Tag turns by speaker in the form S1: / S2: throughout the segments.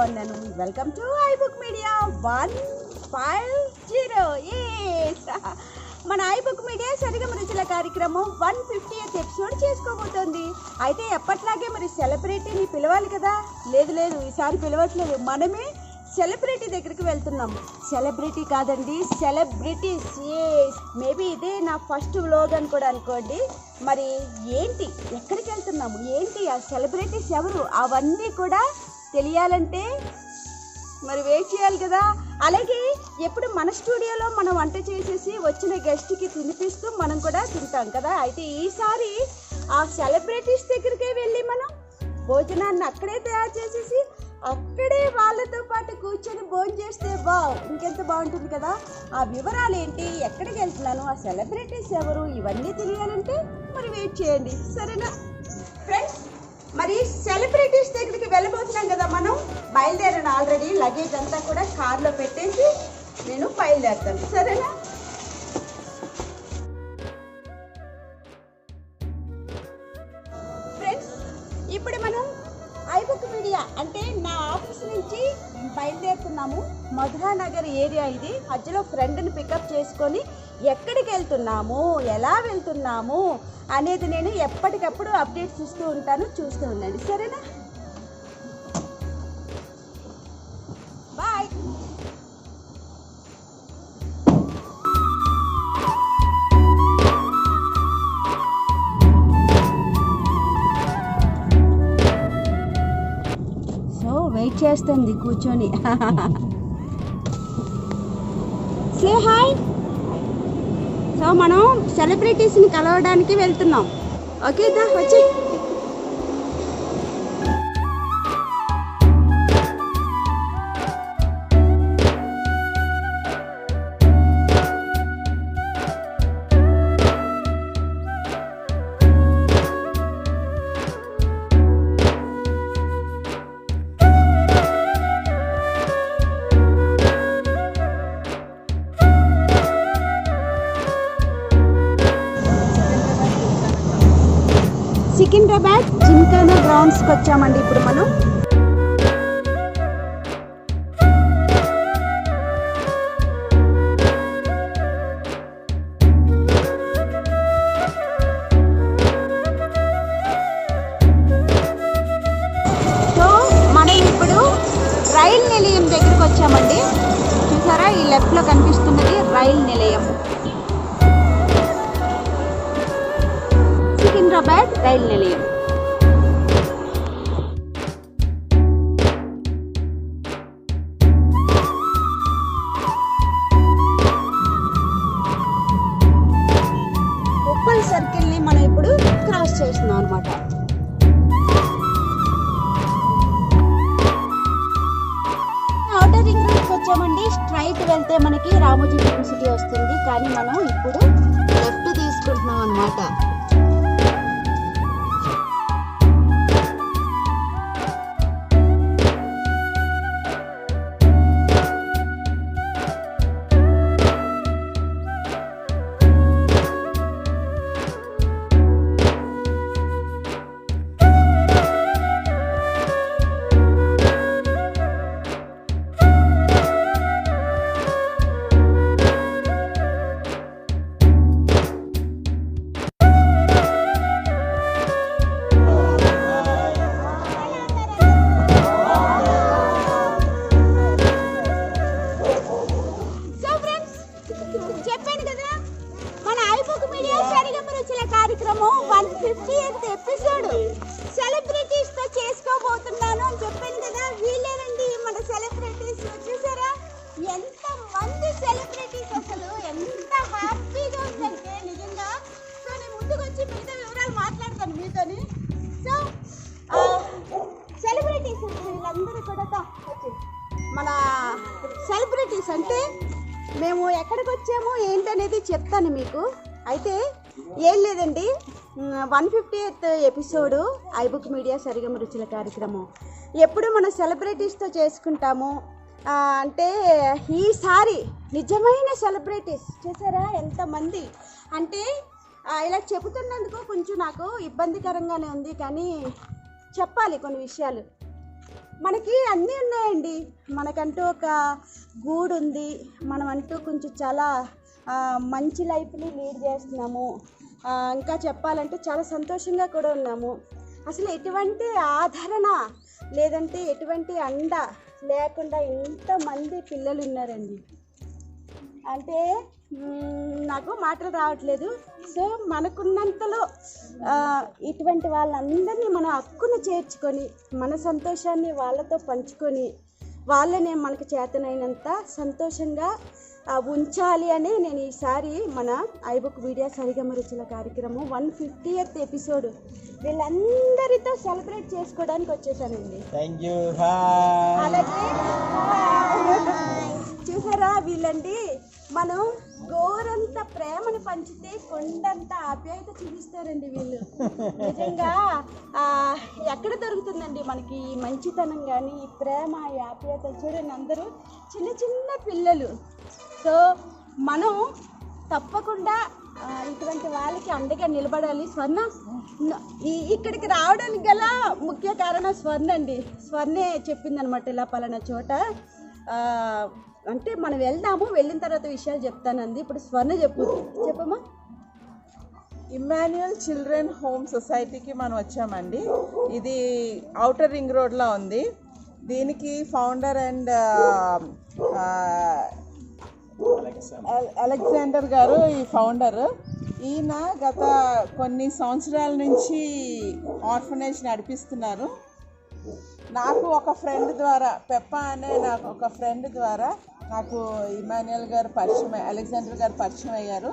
S1: బాగున్నాను. Welcome to iBook media 150. మన iBook media సరిగమ రుచుల కార్యక్రమం 150th ఎపిసోడ్ చేసుకోబోతోంది. అయితే ఎప్పట్లాగే మరి సెలబ్రిటీని పిలవాలి కదా. లేదు ఈసారి పిలవట్లేదు, మనమే సెలబ్రిటీ దగ్గరికి వెళ్తున్నాం. సెలబ్రిటీ కాదండి, సెలబ్రిటీస్. మేబీ ఇదే నా ఫస్ట్ వ్లాగ్ అని కూడా అనుకోండి. మరి ఏంటి, ఎక్కడికి వెళ్తున్నాము, ఏంటి, ఆ సెలబ్రిటీస్ ఎవరు, అవన్నీ కూడా తెలియాలంటే మరి వెయిట్ చేయాలి కదా. అలాగే ఎప్పుడు మన స్టూడియోలో మనం వంట చేసేసి వచ్చిన గెస్ట్కి తినిపిస్తూ మనం కూడా తింటాం కదా. అయితే ఈసారి ఆ సెలబ్రిటీస్ దగ్గరికే వెళ్ళి మనం భోజనాన్ని అక్కడే తయారు చేసేసి అక్కడే వాళ్ళతో పాటు కూర్చొని భోజనం చేస్తే ఇంకెంత బాగుంటుంది కదా. ఆ వివరాలు ఏంటి, ఎక్కడికి వెళ్తున్నాను, ఆ సెలబ్రిటీస్ ఎవరు, ఇవన్నీ తెలియాలంటే మరి వెయిట్ చేయండి, సరేనా ఫ్రెండ్స్. మరి సెలబ్రిటీస్ దగ్గరికి వెళ్ళబోతున్నాం కదా, మనం బయలుదేరాను. ఆల్రెడీ లగేజ్ అంతా కూడా కార్లో పెట్టేసి నేను బయలుదేరుతాను, సరేనా. ఫ్రెండ్స్, ఇప్పుడు మనం ఐబుక్ మీడియా అంటే నా ఆఫీస్ నుంచి బయలుదేరుతున్నాము. మధురానగర్ ఏరియా ఇది. మధ్యలో ఫ్రెండ్ని పికప్ చేసుకొని ఎక్కడికి వెళ్తున్నాము, ఎలా వెళ్తున్నాము అనేది నేను ఎప్పటికప్పుడు అప్డేట్స్ ఇస్తూ ఉంటాను, చూస్తూ ఉండండి, సరేనా. బాయ్. వెయిట్ చేస్తుంది కూర్చొని. Say hi. సో మనం సెలబ్రిటీస్ని కలవడానికి వెళ్తున్నాం. ఓకే దా వచ్చి. సికింద్రాబాద్ జిమ్ఖానా గ్రౌండ్స్కి వచ్చామండి ఇప్పుడు మనం. సో మనం ఇప్పుడు రైల్ నిలయం దగ్గరికి వచ్చామండి. చూసారా, ఈ లెఫ్ట్లో కనిపిస్తున్నది రైల్ నిలయం, సికింద్రాబాద్ రైల్ నిలయం. ఉప్పల్ సర్కిల్ని మనం ఇప్పుడు క్రాస్ చేస్తున్నాం అనమాట. ఔటర్ రింగ్ రోడ్కి వచ్చామండి. స్ట్రైట్ వెళ్తే మనకి రామోజీ ఫిల్మ్ సిటీ వస్తుంది, కానీ మనం ఇప్పుడు లెఫ్ట్ తీసుకుంటున్నాం అనమాట. చెప్పాను కదా, మన ఐబుక్ మీడియా సరిగమ రుచుల కార్యక్రమం 150th ఎపిసోడ్ సెలబ్రిటీస్ తో చేసుకోబోతున్నాను అని చెప్పాను కదా. వీళ్ళేనండి మన సెలబ్రిటీస్. చూసారా ఎంత మంది సెలబ్రిటీస్, అసలు ఎంత హ్యాపీగా ఉందంటే నిజంగా. సో నేను ముందుకు వచ్చి మిగతా వివరాలు మాట్లాడతాను మీతోని. సో సెలబ్రిటీస్ వీళ్ళందరూ కూడా మన సెలబ్రిటీస్ అంటే మేము ఎక్కడికి వచ్చామో ఏంటనేది చెప్తాను మీకు. అయితే ఏం లేదండి, 150th ఎపిసోడు ఐబుక్ మీడియా సరిగమ రుచుల కార్యక్రమం ఎప్పుడు మనం సెలబ్రిటీస్తో చేసుకుంటాము. అంటే ఈసారి నిజమైన సెలబ్రిటీస్ చూసారా ఎంతమంది. అంటే ఇలా చెబుతున్నందుకు కొంచెం నాకు ఇబ్బందికరంగానే ఉంది, కానీ చెప్పాలి కొన్ని విషయాలు. మనకి అన్నీ ఉన్నాయండి. మనకంటూ ఒక గూడు ఉంది, మనం అంటూ కొంచెం చాలా మంచి లైఫ్ని లీడ్ చేస్తున్నాము. ఇంకా చెప్పాలంటే చాలా సంతోషంగా కూడా ఉన్నాము. అసలు ఎటువంటి ఆదరణ లేదంటే ఎటువంటి అండ లేకుండా ఇంతమంది పిల్లలు ఉన్నారండి. అంటే నాకు మాటలు రావట్లేదు. సో మనకున్నంతలో ఇటువంటి వాళ్ళందరినీ మన హక్కును చేర్చుకొని మన సంతోషాన్ని వాళ్ళతో పంచుకొని వాళ్ళనే మనకు చేతనైనంత సంతోషంగా ఉంచాలి అని నేను ఈసారి మన ఐబుక్ మీడియా సరిగమ రుచుల కార్యక్రమం 150th ఎపిసోడ్ వీళ్ళందరితో సెలబ్రేట్ చేసుకోవడానికి వచ్చేసానండి. అలాగే చూసారా, వీళ్ళండి మనం గోరంత ప్రేమను పంచితే కొండంత ఆప్యాయత చూపిస్తారండి వీళ్ళు. నిజంగా ఎక్కడ దొరుకుతుందండి మనకి ఈ మంచితనం కానీ ఈ ప్రేమ ఈ ఆప్యాయత? చూడండి, అందరూ చిన్న చిన్న పిల్లలు. సో మనం తప్పకుండా ఇటువంటి వాళ్ళకి అండగా నిలబడాలి. స్వర్ణ ఇక్కడికి రావడానికి గల ముఖ్య కారణం స్వర్ణ అండి. స్వర్ణే చెప్పిందనమాట, ఇలా పలానా చోట అంటే మనం వెళ్దాము, వెళ్ళిన తర్వాత విషయాలు చెప్తానంది. ఇప్పుడు స్వర్ణ చెప్పమ్మా.
S2: ఇమ్మాన్యుయల్ చిల్డ్రన్ హోమ్ సొసైటీకి మనం వచ్చామండి. ఇది ఔటర్ రింగ్ రోడ్లో ఉంది. దీనికి ఫౌండర్ అండ్ అలెగ్జాండర్ గారు ఈ ఫౌండర్. ఈయన గత కొన్ని సంవత్సరాల నుంచి ఆర్ఫనేజ్ నడిపిస్తున్నారు. నాకు ఒక ఫ్రెండ్ ద్వారా, పెప్పా అనే నాకు ఒక ఫ్రెండ్ ద్వారా నాకు ఇమాన్యుయల్ గారు పరిచయం, అలెగ్జాండర్ గారు పరిచయం అయ్యారు.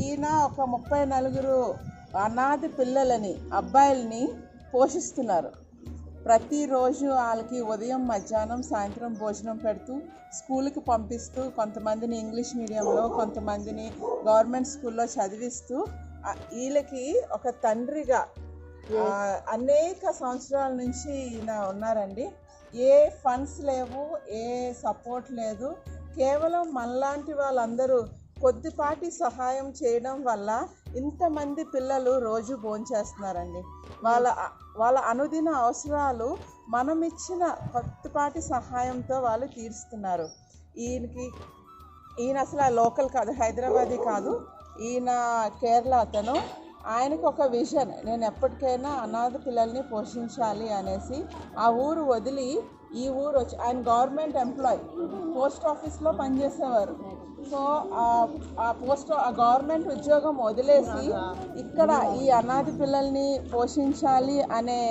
S2: ఈయన ఒక 34 అనాథ పిల్లలని, అబ్బాయిల్ని పోషిస్తున్నారు. ప్రతిరోజు వాళ్ళకి ఉదయం మధ్యాహ్నం సాయంత్రం భోజనం పెడుతూ స్కూల్కి పంపిస్తూ, కొంతమందిని ఇంగ్లీష్ మీడియంలో కొంతమందిని గవర్నమెంట్ స్కూల్లో చదివిస్తూ వీళ్ళకి ఒక తండ్రిగా అనేక సంవత్సరాల నుంచి ఈయన ఉన్నారండి. ఏ ఫండ్స్ లేవు, ఏ సపోర్ట్ లేదు. కేవలం మనలాంటి వాళ్ళందరూ కొద్దిపాటి సహాయం చేయడం వల్ల ఇంతమంది పిల్లలు రోజు భోంచేస్తున్నారండి. వాళ్ళ అనుదిన అవసరాలు మనం ఇచ్చిన కొద్దిపాటి సహాయంతో వాళ్ళు తీరుస్తున్నారు. ఈయన అసలు లోకల్ కాదు, హైదరాబాదీ కాదు, ఈయన కేరళ అతను. ఆయనకు ఒక విజన్, నేను ఎప్పటికైనా అనాథ పిల్లల్ని పోషించాలి అనేసి ఆ ఊరు వదిలి ఈ ఊరు వచ్చి, ఆయన గవర్నమెంట్ ఎంప్లాయీ, పోస్ట్ ఆఫీస్లో పనిచేసేవారు. సో ఆ గవర్నమెంట్ ఉద్యోగం వదిలేసి ఇక్కడ ఈ అనాథ పిల్లల్ని పోషించాలి అనే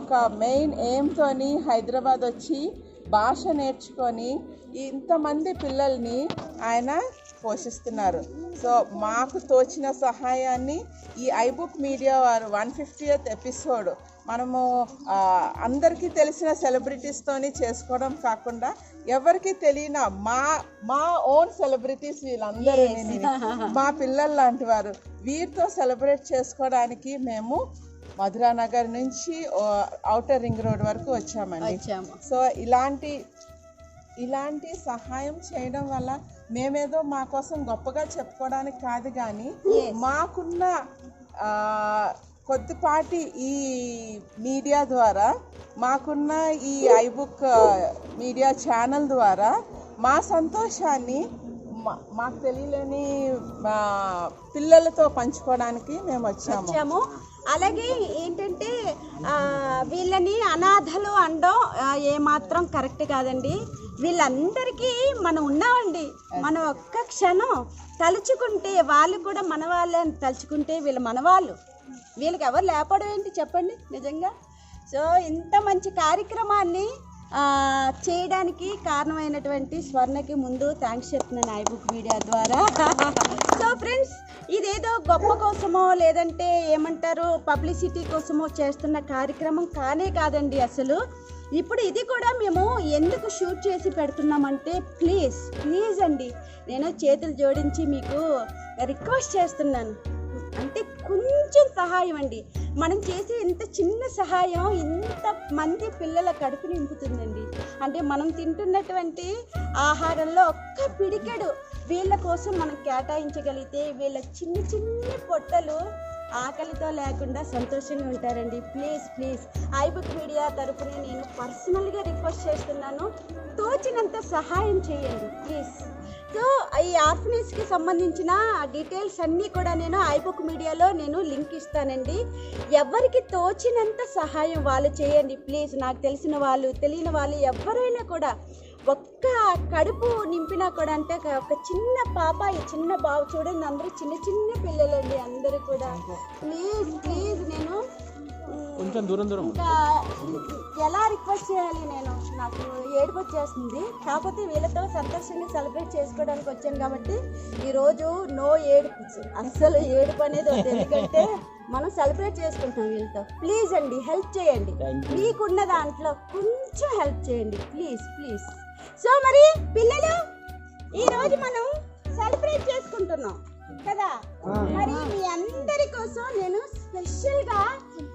S2: ఒక మెయిన్ ఎయిమ్తోని హైదరాబాద్ వచ్చి భాష నేర్చుకొని ఇంతమంది పిల్లల్ని ఆయన పోషిస్తున్నారు. సో మాకు తోచిన సహాయాన్ని ఈ ఐబుక్ మీడియా వారు 150th ఎపిసోడ్ మనము అందరికీ తెలిసిన సెలబ్రిటీస్తోని చేసుకోవడం కాకుండా ఎవరికి తెలియని మా ఓన్ సెలబ్రిటీస్ వీళ్ళందరూ, మా పిల్లలు లాంటి వారు, వీరితో సెలబ్రేట్ చేసుకోవడానికి మేము మధురానగర్ నుంచి ఔటర్ రింగ్ రోడ్ వరకు వచ్చామండి. సో ఇలాంటి సహాయం చేయడం వల్ల మేమేదో మా కోసం గొప్పగా చెప్పుకోవడానికి కాదు, కానీ మాకున్న కొద్దిపాటి ఈ మీడియా ద్వారా, మాకున్న ఈ ఐబుక్ మీడియా ఛానల్ ద్వారా మా సంతోషాన్ని మాకు తెలియలేని పిల్లలతో పంచుకోవడానికి మేము వచ్చాము.
S1: అలాగే ఏంటంటే వీళ్ళని అనాథలు అనడం ఏమాత్రం కరెక్ట్ కాదండి. వీళ్ళందరికీ మనం ఉన్నామండి. మనం ఒక్క క్షణం తలుచుకుంటే వాళ్ళు కూడా మన వాళ్ళని తలుచుకుంటే వీళ్ళు మనవాళ్ళు. వీళ్ళకి ఎవరు లేపడం ఏంటి చెప్పండి నిజంగా. సో ఇంత మంచి కార్యక్రమాన్ని చేయడానికి కారణమైనటువంటి స్వర్ణకి ముందు థ్యాంక్స్ చెప్తున్నాను ఐబుక్ మీడియా ద్వారా. సో ఫ్రెండ్స్, ఇదేదో గొప్ప కోసమో లేదంటే ఏమంటారు పబ్లిసిటీ కోసమో చేస్తున్న కార్యక్రమం కానే కాదండి. అసలు ఇప్పుడు ఇది కూడా మేము ఎందుకు షూట్ చేసి పెడుతున్నామంటే ప్లీజ్ అండి, నేను చేతులు జోడించి మీకు రిక్వెస్ట్ చేస్తున్నాను. అంటే కొంచెం సహాయం అండి. మనం చేసే ఇంత చిన్న సహాయం ఇంత మంది పిల్లల కడుపు నింపుతుందండి. అంటే మనం తింటున్నటువంటి ఆహారంలో ఒక్క పిడికెడు వీళ్ళ కోసం మనం కేటాయించగలిగితే వీళ్ళ చిన్ని పొట్టలు ఆకలితో లేకుండా సంతోషంగా ఉంటారండి. ప్లీజ్ ప్లీజ్ ఐబుక్ మీడియా తరఫున నేను పర్సనల్గా రిక్వెస్ట్ చేస్తున్నాను, తోచినంత సహాయం చేయండి ప్లీజ్. సో ఈ ఆర్ఫనేజ్కి సంబంధించిన డీటెయిల్స్ అన్నీ కూడా నేను ఐబుక్ మీడియాలో నేను లింక్ ఇస్తానండి. ఎవరికి తోచినంత సహాయం వాళ్ళు చేయండి ప్లీజ్. నాకు తెలిసిన వాళ్ళు తెలియని వాళ్ళు ఎవరైనా కూడా ఒక్క కడుపు నింపినా కూడా, అంటే ఒక చిన్న పాప ఈ చిన్న బాబు చూడండి, అందరూ చిన్న చిన్న పిల్లలండి అందరూ కూడా. ప్లీజ్ ప్లీజ్ నేను
S3: కొంచెం దూరం
S1: ఇంకా ఎలా రిక్వెస్ట్ చేయాలి, నేను నాకు ఏడుపు వచ్చేస్తుంది. కాకపోతే వీళ్ళతో సంతోషంగా సెలబ్రేట్ చేసుకోవడానికి వచ్చాను కాబట్టి ఈరోజు నో ఏడుపు, అస్సలు ఏడుపు అనేది వద్దు, ఎందుకంటే మనం సెలబ్రేట్ చేసుకుంటాం వీళ్ళతో. ప్లీజ్ అండి హెల్ప్ చేయండి, మీకున్న దాంట్లో కొంచెం హెల్ప్ చేయండి ప్లీజ్ ప్లీజ్. సో మరి పిల్లలు ఈరోజు మనం సెలబ్రేట్ చేసుకుంటున్నాం కదా, మరి మీ అందరి కోసం నేను స్పెషల్గా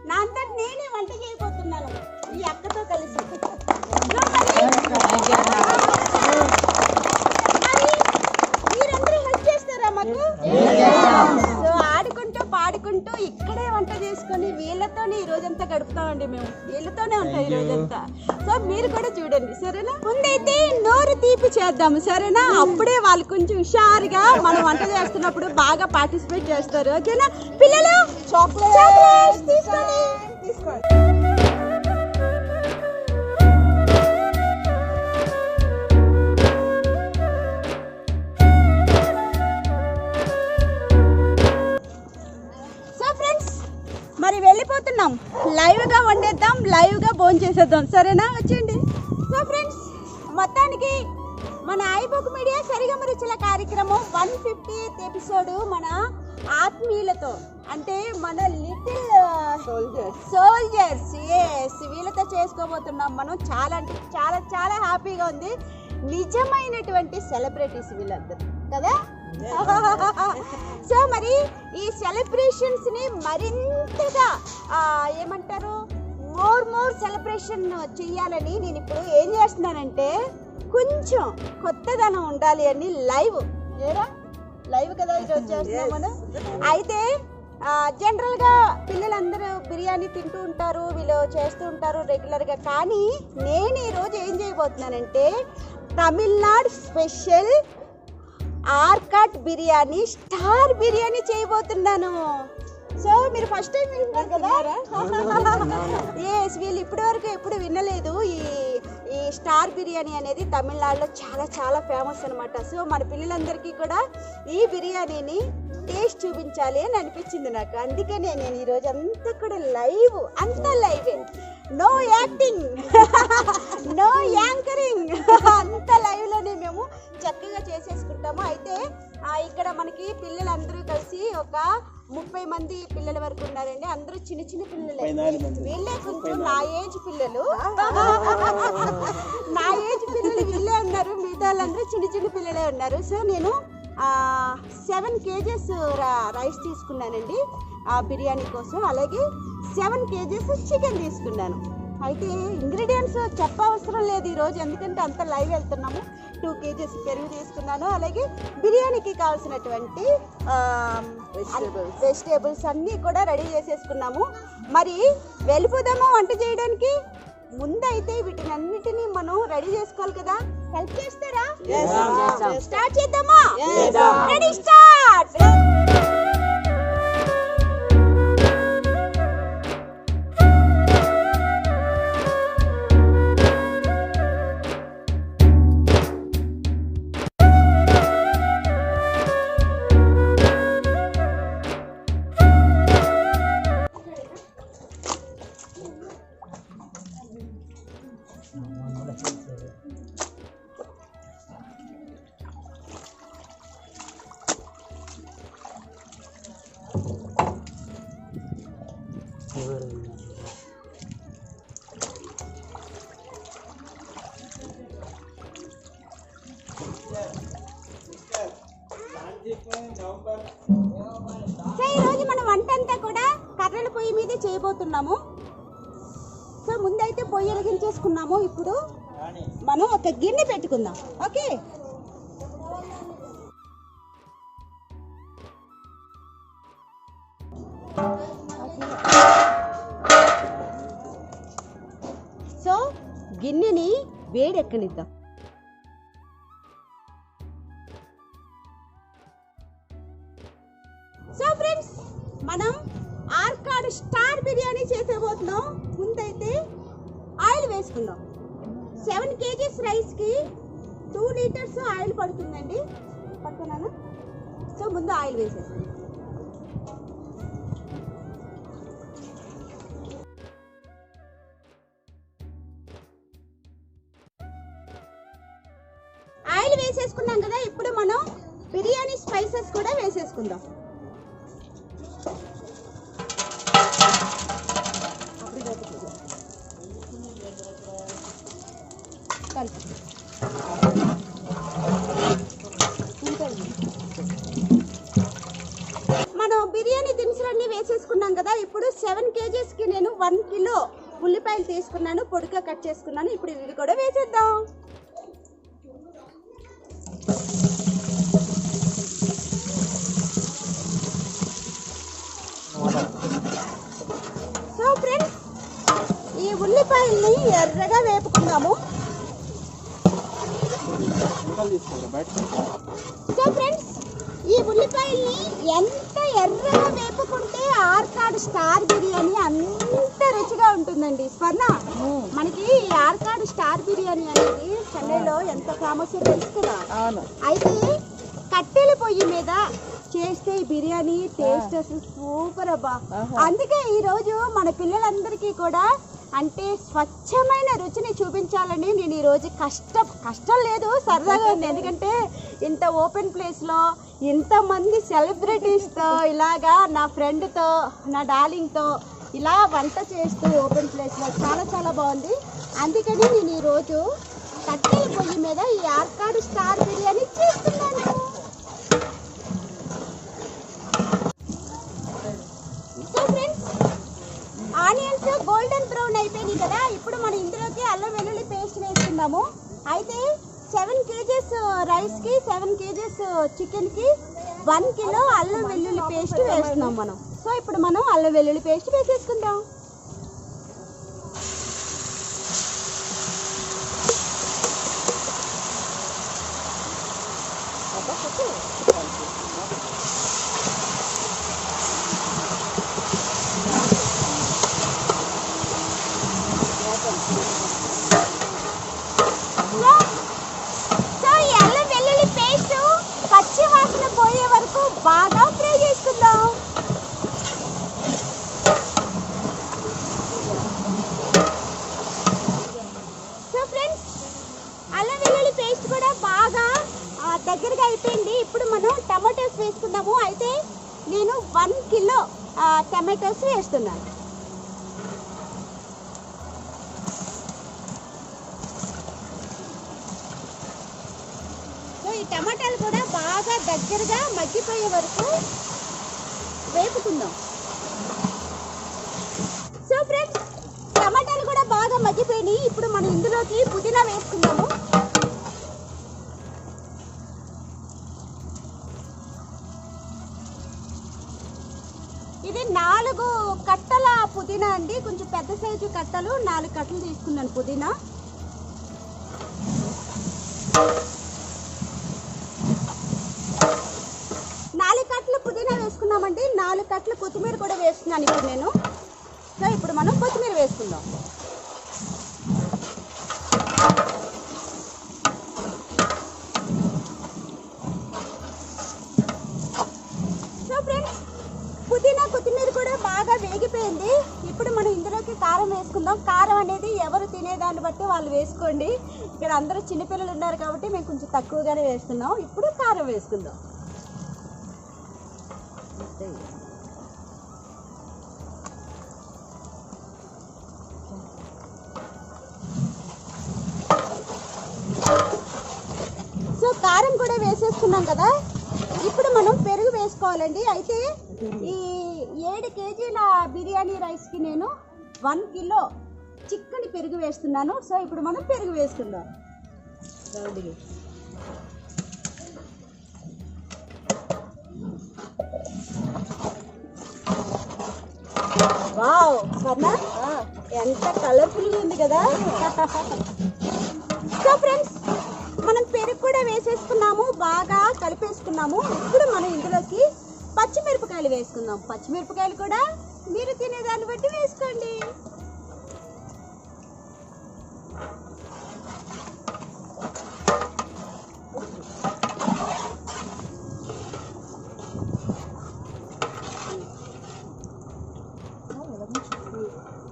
S1: నా అంతటి నేనే వంట చేయబోతున్నాను ఈ అక్కతో కలిసి. సో మరి మీరందరూ హెల్ప్ చేస్తారా మాకు? సో ఆడుకుంటూ పాడుకుంటూ ఇక్కడే వంట చేసుకొని వీళ్ళతోనే ఈ రోజంతా గడుపుతామండి, మేము వీళ్ళతోనే ఉంటాం ఈ రోజంతా. సో మీరు కూడా చూడండి సరేనా. ముందైతే నోరు తీపి చేద్దాము సరేనా, అప్పుడే వాళ్ళు కొంచెం హుషారుగా మనం వంట చేస్తున్నప్పుడు బాగా పార్టిసిపేట్ చేస్తారు. ఓకేనా పిల్లలు? చాక్లెట్స్ తీసుకోండి. మరి వెళ్ళిపోతున్నాం, లైవ్గా వండేద్దాం, లైవ్గా భోజనం చేసేద్దాం సరేనా, వచ్చేయండి. సో ఫ్రెండ్స్ మొత్తానికి మన ఐబుక్ మీడియా సరిగమ రుచుల కార్యక్రమం 150th ఎపిసోడ్ మన ఆత్మీయులతో, అంటే మన లిటిల్ సోల్జర్స్ వీళ్ళతో చేసుకోబోతున్నాం మనం. చాలా అంటే చాలా చాలా హ్యాపీగా ఉంది. నిజమైనటువంటి సెలబ్రిటీస్ వీళ్ళందరూ కదా. సో మరి ఈ సెలబ్రేషన్స్ ని మరింతగా ఏమంటారు, మోర్ సెలబ్రేషన్ చేయాలని నేను ఇప్పుడు ఏం చేస్తున్నానంటే, కొంచెం కొత్తదనం ఉండాలి అని లైవ్ కదా ఈరోజు చేస్తున్నాం మనం. అయితే జనరల్గా పిల్లలందరూ బిర్యానీ తింటూ ఉంటారు, వీళ్ళు చేస్తూ ఉంటారు రెగ్యులర్గా. కానీ నేను ఈరోజు ఏం చేయబోతున్నానంటే తమిళనాడు స్పెషల్ ఆర్కాట్ బిర్యానీ, స్టార్ బిర్యానీ చేయబోతున్నాను. సో మీరు ఫస్ట్ టైం వింటారు కదా. వీళ్ళు ఇప్పటి వరకు ఎప్పుడు వినలేదు. ఈ స్టార్ బిర్యానీ అనేది తమిళనాడులో చాలా చాలా ఫేమస్ అనమాట. సో మన పిల్లలందరికీ కూడా ఈ బిర్యానీని టేస్ట్ చూపించాలి అని అనిపించింది నాకు. అందుకనే నేను ఈరోజు అంతా కూడా అంతా లైవే, నో యాక్టింగ్ నో యాంకరింగ్, అంత లైవ్లోనే మేము చక్కగా చేసేసుకుంటాము. అయితే ఇక్కడ మనకి పిల్లలందరూ కలిసి ఒక 30 మంది పిల్లల వరకు ఉన్నారండి. అందరూ చిన్న చిన్న పిల్లలే, వీళ్ళే కొంచెం నా ఏజ్ పిల్లలు వీళ్ళే ఉన్నారు, మిగతా వాళ్ళందరూ చిన్న చిన్న పిల్లలే ఉన్నారు. సో నేను 7 kgs రైస్ తీసుకున్నానండి బిర్యానీ కోసం, అలాగే 7 kgs చికెన్ తీసుకున్నాను. అయితే ఇంగ్రీడియంట్స్ చెప్పవసరం లేదు ఈరోజు, ఎందుకంటే అంత లైవ్ వెళ్తున్నాము. 2 kgs పెరుగు తీసుకున్నాను, అలాగే బిర్యానీకి కావాల్సినటువంటి వెజిటేబుల్స్ అన్నీ కూడా రెడీ చేసేసుకున్నాము. మరి వెళ్ళిపోదామా వంట చేయడానికి? ముందైతే వీటిని అన్నిటినీ మనం రెడీ చేసుకోవాలి కదా. హెల్ప్ చేస్తారా? స్టార్ట్ చేద్దామా? Ready start. సో ఈరోజు మన వంట అంతా కూడా కర్రల పొయ్యి మీద చేయబోతున్నాము. సో ముందైతే పొయ్యి వెలిగించేసుకున్నాము. ఇప్పుడు మనం ఒక గిన్నె పెట్టుకుందాం. ఓకే, సో గిన్నెని వేడెక్కనిద్దాం. సో ఫ్రెండ్స్, మనం ఆర్కాడ్ స్టార్ బిర్యానీ చేసేబోతున్నాం. ముందైతే ఆయిల్ వేసుకుందాం. 7 kgs రైస్కి 2 లీటర్స్ ఆయిల్ పడుతుందండి. పడుతున్నాను. సో ముందు ఆయిల్ వేసేస్తాను. ఆయిల్ వేసేసుకున్నాం కదా, ఇప్పుడు మనం బిర్యానీ స్పైసెస్ కూడా వేసేసుకుందాం. మనం బిర్యానీ దినుసులన్నీ వేసేసుకున్నాం కదా, ఇప్పుడు 7 kgsకి నేను 1 కిలో ఉల్లిపాయలు తీసుకున్నాను, పొడిగా కట్ చేసుకున్నాను. ఇప్పుడు ఇవి కూడా వేసేద్దాం. సో ఫ్రెండ్స్, ఈ ఉల్లిపాయల్ని ఎర్రగా వేపుకుందాము. సో ఫ్రెండ్స్, ఈ ఉల్లిపాయల్ని ఎంత ఎర్రగా వేపుకుంటే ఆర్కాడ్ స్టార్ బిర్యానీ అంత రుచిగా ఉంటుందండి. స్వర్ణ, మనకి ఈ ఆర్కాడ్ స్టార్ బిర్యానీ అనేది చెన్నైలో ఎంత ఫేమస్ తెలుసు కదా. అయితే కట్టెల పొయ్యి మీద చేస్తే ఈ బిర్యానీ టేస్ట్ అసలు సూపర్ అబ్బా. అందుకే ఈ రోజు మన పిల్లలందరికీ కూడా అంటే స్వచ్ఛమైన రుచిని చూపించాలని నేను ఈరోజు కష్టం లేదు, సరదాగా ఉంది. ఎందుకంటే ఇంత ఓపెన్ ప్లేస్లో ఇంతమంది సెలబ్రిటీస్తో ఇలాగా నా ఫ్రెండ్తో నా డార్లింగ్తో ఇలా వంట చేస్తూ ఓపెన్ ప్లేస్లో చాలా చాలా బాగుంది. అందుకని నేను ఈరోజు కట్టెల పొయ్యి మీద ఈ ఆర్కాడ్ స్టార్ బిర్యానీ చేస్తున్నాను. So friends, onions golden brown అయిపోయినాయి కదా, ఇప్పుడు మనం ఇందులోకి అల్లం వెల్లుల్లి పేస్ట్ వేసుకుందాము. అయితే 7 kgs రైస్కి 7 kgs చికెన్కి 1 కిలో అల్లం వెల్లుల్లి పేస్ట్ వేస్తున్నాం మనం. సో ఇప్పుడు మనం అల్లం వెల్లుల్లి పేస్ట్ వేసేసుకుందాం. సో ఈ అల్లం వెల్లుల్లి పేస్ట్ పచ్చి వాసన పోయే వరకు బాగా ఫ్రై చేసుకుందాం. సో ఫ్రెండ్స్, అల్లం వెల్లుల్లి పేస్ట్ కూడా బాగా దగ్గరగా అయిపోయింది. ఇప్పుడు మనం టమాటోస్ వేసుకుందాము. అయితే నేను 1 కిలో టమాటోస్ వేస్తున్నాను. సో ఈ టమాటాలు కూడా బాగా దగ్గరగా మగ్గిపోయే వరకు వేపుకుందాం. సో ఫ్రెండ్స్, టమాటాలు కూడా బాగా మగ్గిపోయినాయి. ఇప్పుడు మనం ఇందులోకి పుదీనా వేసుకుందాము. ఇది 4 కట్టల పుదీనా అండి, కొంచెం పెద్ద సైజు కట్టలు, 4 కట్టలు తీసుకున్నాను పుదీనా. పుదీనా వేసుకున్నామండి, 4 కట్టలు కొత్తిమీర కూడా వేస్తున్నాను ఇప్పుడు నేను. సో ఇప్పుడు మనం కొత్తిమీర వేసుకుందాం. సో ఫ్రెండ్స్, పుదీనా కొత్తిమీర కూడా బాగా వేగిపోయింది. ఇప్పుడు మనం ఇందులోకి కారం వేసుకుందాం. కారం అనేది ఎవరు తినేదాన్ని బట్టి వాళ్ళు వేసుకోండి. ఇక్కడ అందరూ చిన్నపిల్లలు ఉన్నారు కాబట్టి మేము కొంచెం తక్కువగానే వేస్తున్నాం. ఇప్పుడు కారం వేసుకుందాం. సో కారం కూడా వేసేసుకున్నాం కదా, ఇప్పుడు మనం పెరుగు వేసుకోవాలండి. అయితే ఈ 7 kgల బిర్యానీ రైస్కి నేను 1 కిలో చిక్కని పెరుగు వేస్తున్నాను. సో ఇప్పుడు మనం పెరుగు వేసుకుందాం. వావ్ స్వర్ణ ఎంత కలర్ఫుల్గా ఉంది కదా. సో ఫ్రెండ్స్, మనం పెరుగు కూడా వేసేసుకున్నాము, బాగా కలిపేసుకున్నాము. ఇప్పుడు మనం ఇందులోకి పచ్చిమిరపకాయలు వేసుకుందాం. పచ్చిమిరపకాయలు కూడా మీరు తినేదాన్ని బట్టి వేసుకోండి.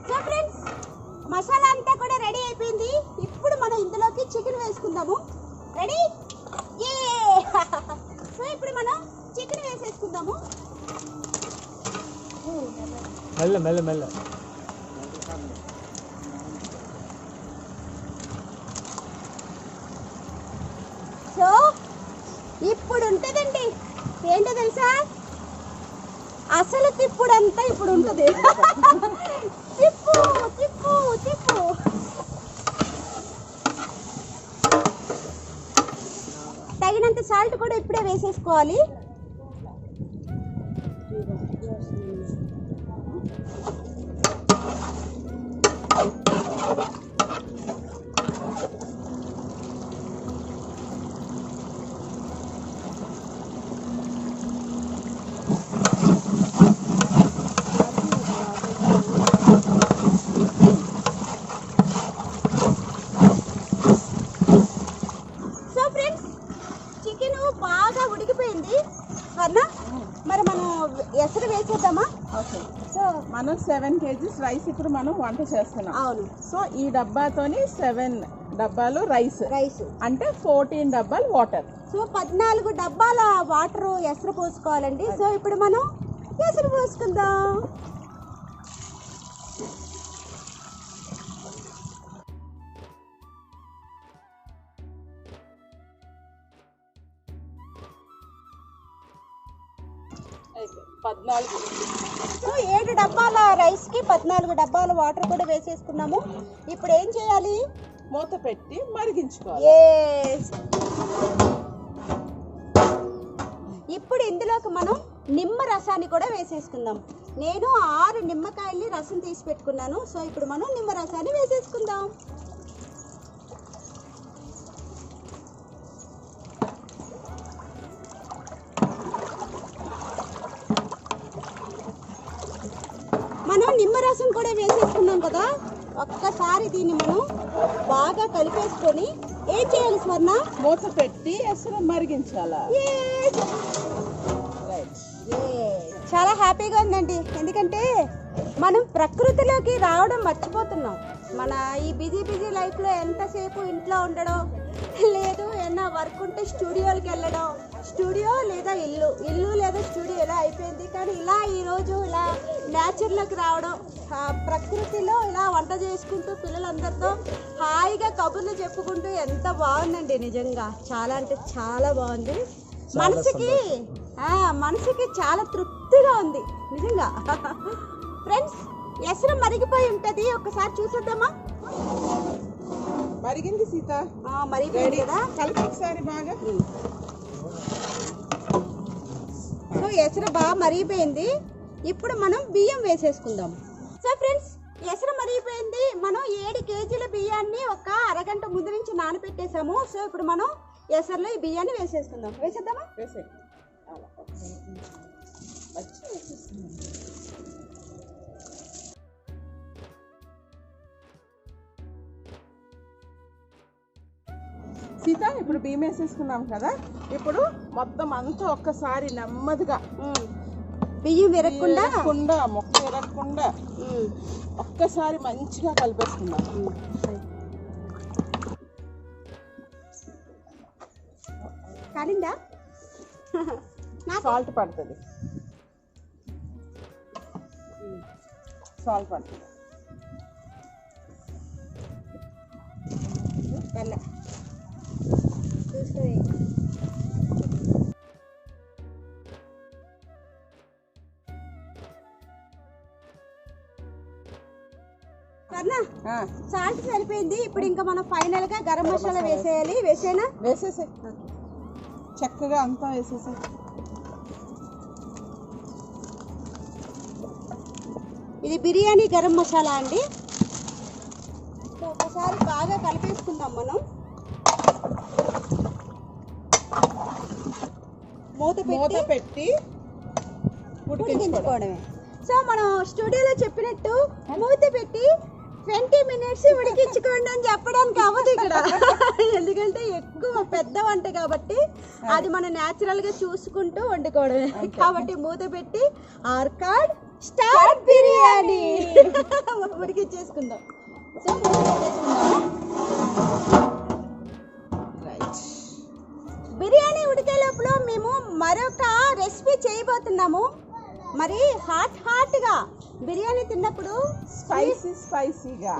S1: సో ఫ్రెండ్స్, మసాలా అంతా కూడా రెడీ అయిపోయింది. ఇప్పుడు మనం ఇందులోకి చికెన్ వేసుకుందాము. రెడీ? ఏ సో ఇప్పుడు మనం చికెన్ వేసేసుకుందాము.
S3: మెల్ల మెల్ల మెల్ల.
S1: సో ఇప్పుడు ఉంటుందండి, ఏంటో తెలుసా, అసలు తిప్పుడంతా ఇప్పుడు ఉంటుంది. తిప్పు తిప్పు తిప్పు. తగినంత సాల్ట్ కూడా ఇప్పుడే వేసేసుకోవాలి. బాగా ఉడికిపోయింది అన్న. మరి మనం ఎసరు వేసేద్దామా?
S2: ఓకే. సో మనం 7 kgs రైస్ ఇప్పుడు మనం వంట చేస్తున్నాం.
S1: అవును.
S2: సో ఈ డబ్బాతోని 7 డబ్బాలు రైస్ అంటే 14 డబ్బాలు వాటర్.
S1: సో 14 డబ్బాల వాటర్ ఎసరు పోసుకోవాలండి. సో ఇప్పుడు మనం ఎసరు పోసుకుందాం. సో 7 డబ్బాల రైస్కి 14 డబ్బాల వాటర్ కూడా వేసేసుకున్నాము. ఇప్పుడు ఏం చేయాలి?
S2: మూత పెట్టి మరిగించుకోవాలి.
S1: ఇప్పుడు ఇందులోకి మనం నిమ్మ రసాన్ని కూడా వేసేసుకుందాం. నేను 6 నిమ్మకాయల్ని రసం తీసి పెట్టుకున్నాను. సో ఇప్పుడు మనం నిమ్మ రసాన్ని వేసేసుకుందాం. మనం నిమ్మరసం కూడా వేసేసుకున్నాం కదా. ఒక్కసారి దీన్ని మనం బాగా కలిపేసుకొని ఏం చేయాలి స్వర్ణ?
S2: మూత పెట్టి ఎసరు మరిగించాలా.
S1: చాలా హ్యాపీగా ఉందండి, ఎందుకంటే మనం ప్రకృతిలోకి రావడం మర్చిపోతున్నాం. మన ఈ బిజీ లైఫ్లో ఎంతసేపు ఇంట్లో ఉండడం లేదు, ఏమన్నా వర్క్ ఉంటే స్టూడియోకి వెళ్ళడం, స్టూడియో లేదా ఇల్లు లేదా స్టూడియో ఇలా అయిపోయింది. కానీ ఇలా ఈరోజు ఇలా నేచర్లోకి రావడం, ప్రకృతిలో ఇలా వంట చేసుకుంటూ పిల్లలందరితో హాయిగా కబుర్లు చెప్పుకుంటూ ఎంత బాగుందండి. నిజంగా చాలా అంటే చాలా బాగుంది. మనసుకి చాలా తృప్తిగా ఉంది నిజంగా. ఫ్రెండ్స్, ఎసరు మరిగిపోయి ఉంటుంది, ఒక్కసారి చూసేద్దామా?
S2: మరిగింది సీత,
S1: మరిగిపోయింది కదా.
S2: కలిపి ఒకసారి బాగా.
S1: సో ఎసరు బాగా మరిగిపోయింది. ఇప్పుడు మనం బియ్యం వేసేసుకుందాం. సో ఫ్రెండ్స్, ఎసరు మరిగిపోయింది. మనం 7 kgల బియ్యాన్ని ఒక అరగంట ముందు నుంచి నానబెట్టేసాము. సో ఇప్పుడు మనం ఎసరులో ఈ బియ్యాన్ని వేసేసుకుందాం. వేసేద్దామా?
S2: సీత, ఇప్పుడు బియ్యం వేసేసుకున్నాం కదా. ఇప్పుడు మొత్తం అంతా ఒక్కసారి నెమ్మదిగా
S1: బియ్యం విరగకుండా
S2: మొక్క విరగకుండా ఒక్కసారి మంచిగా కలిపేసుకుందాం.
S1: కాలిందా?
S2: సాల్ట్ పడుతుంది.
S1: సాల్ట్ సరిపోయింది. ఇప్పుడు ఇంకా మనం ఫైనల్ గా గరం మసాలా వేసేయాలి.
S2: వేసేసే చక్కగా అంతా వేసేసే.
S1: ఇది బిర్యానీ గరం మసాలా అండి. సో ఒకసారి బాగా కలిపేసుకుందాం మనం. మూత
S2: పెట్టి
S1: ఉడికించుకోవడమే. సో మనం స్టూడియోలో చెప్పినట్టు మూత పెట్టి 20 మినిట్స్ ఉడికించుకోండి అని చెప్పడానికి అవ్వదు ఇక్కడ. ఎందుకంటే ఎక్కువ పెద్ద వంట కాబట్టి అది మనం న్యాచురల్ గా చూసుకుంటూ వండుకోవడమే. కాబట్టి మూత పెట్టి ఆర్కాడ్ స్టార్ బిర్యానీ ఉడికించేసుకుందాం. సో మూత పెట్టేసుకుందాం. బిర్యానీ ఉడికే లోపల మేము మరొక రెసిపీ చేయబోతున్నాము. మరి హాట్గా బిర్యానీ తిన్నప్పుడు స్పైసీగా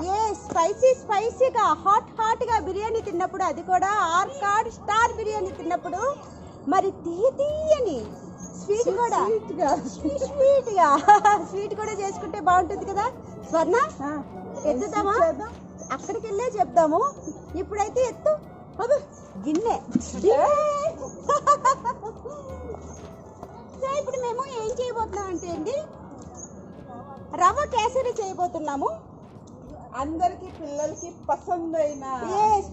S1: హాట్గా బిర్యానీ తిన్నప్పుడు, అది కూడా ఆర్కాడ్ స్టార్ బిర్యానీ తిన్నప్పుడు మరి తీయని స్వీట్ కూడా చేసుకుంటే బాగుంటుంది కదా. స్వర్ణ ఎత్తుదామా? అక్కడికి వెళ్ళే చెప్దాము. ఇప్పుడైతే ఎత్తు గిన్నె. సో ఇప్పుడు మేము ఏం చేయబోతున్నాం అంటే అండి, రవ్వ కేసరి చేయబోతున్నాము.
S2: అందరికి పిల్లలకి పసందైన,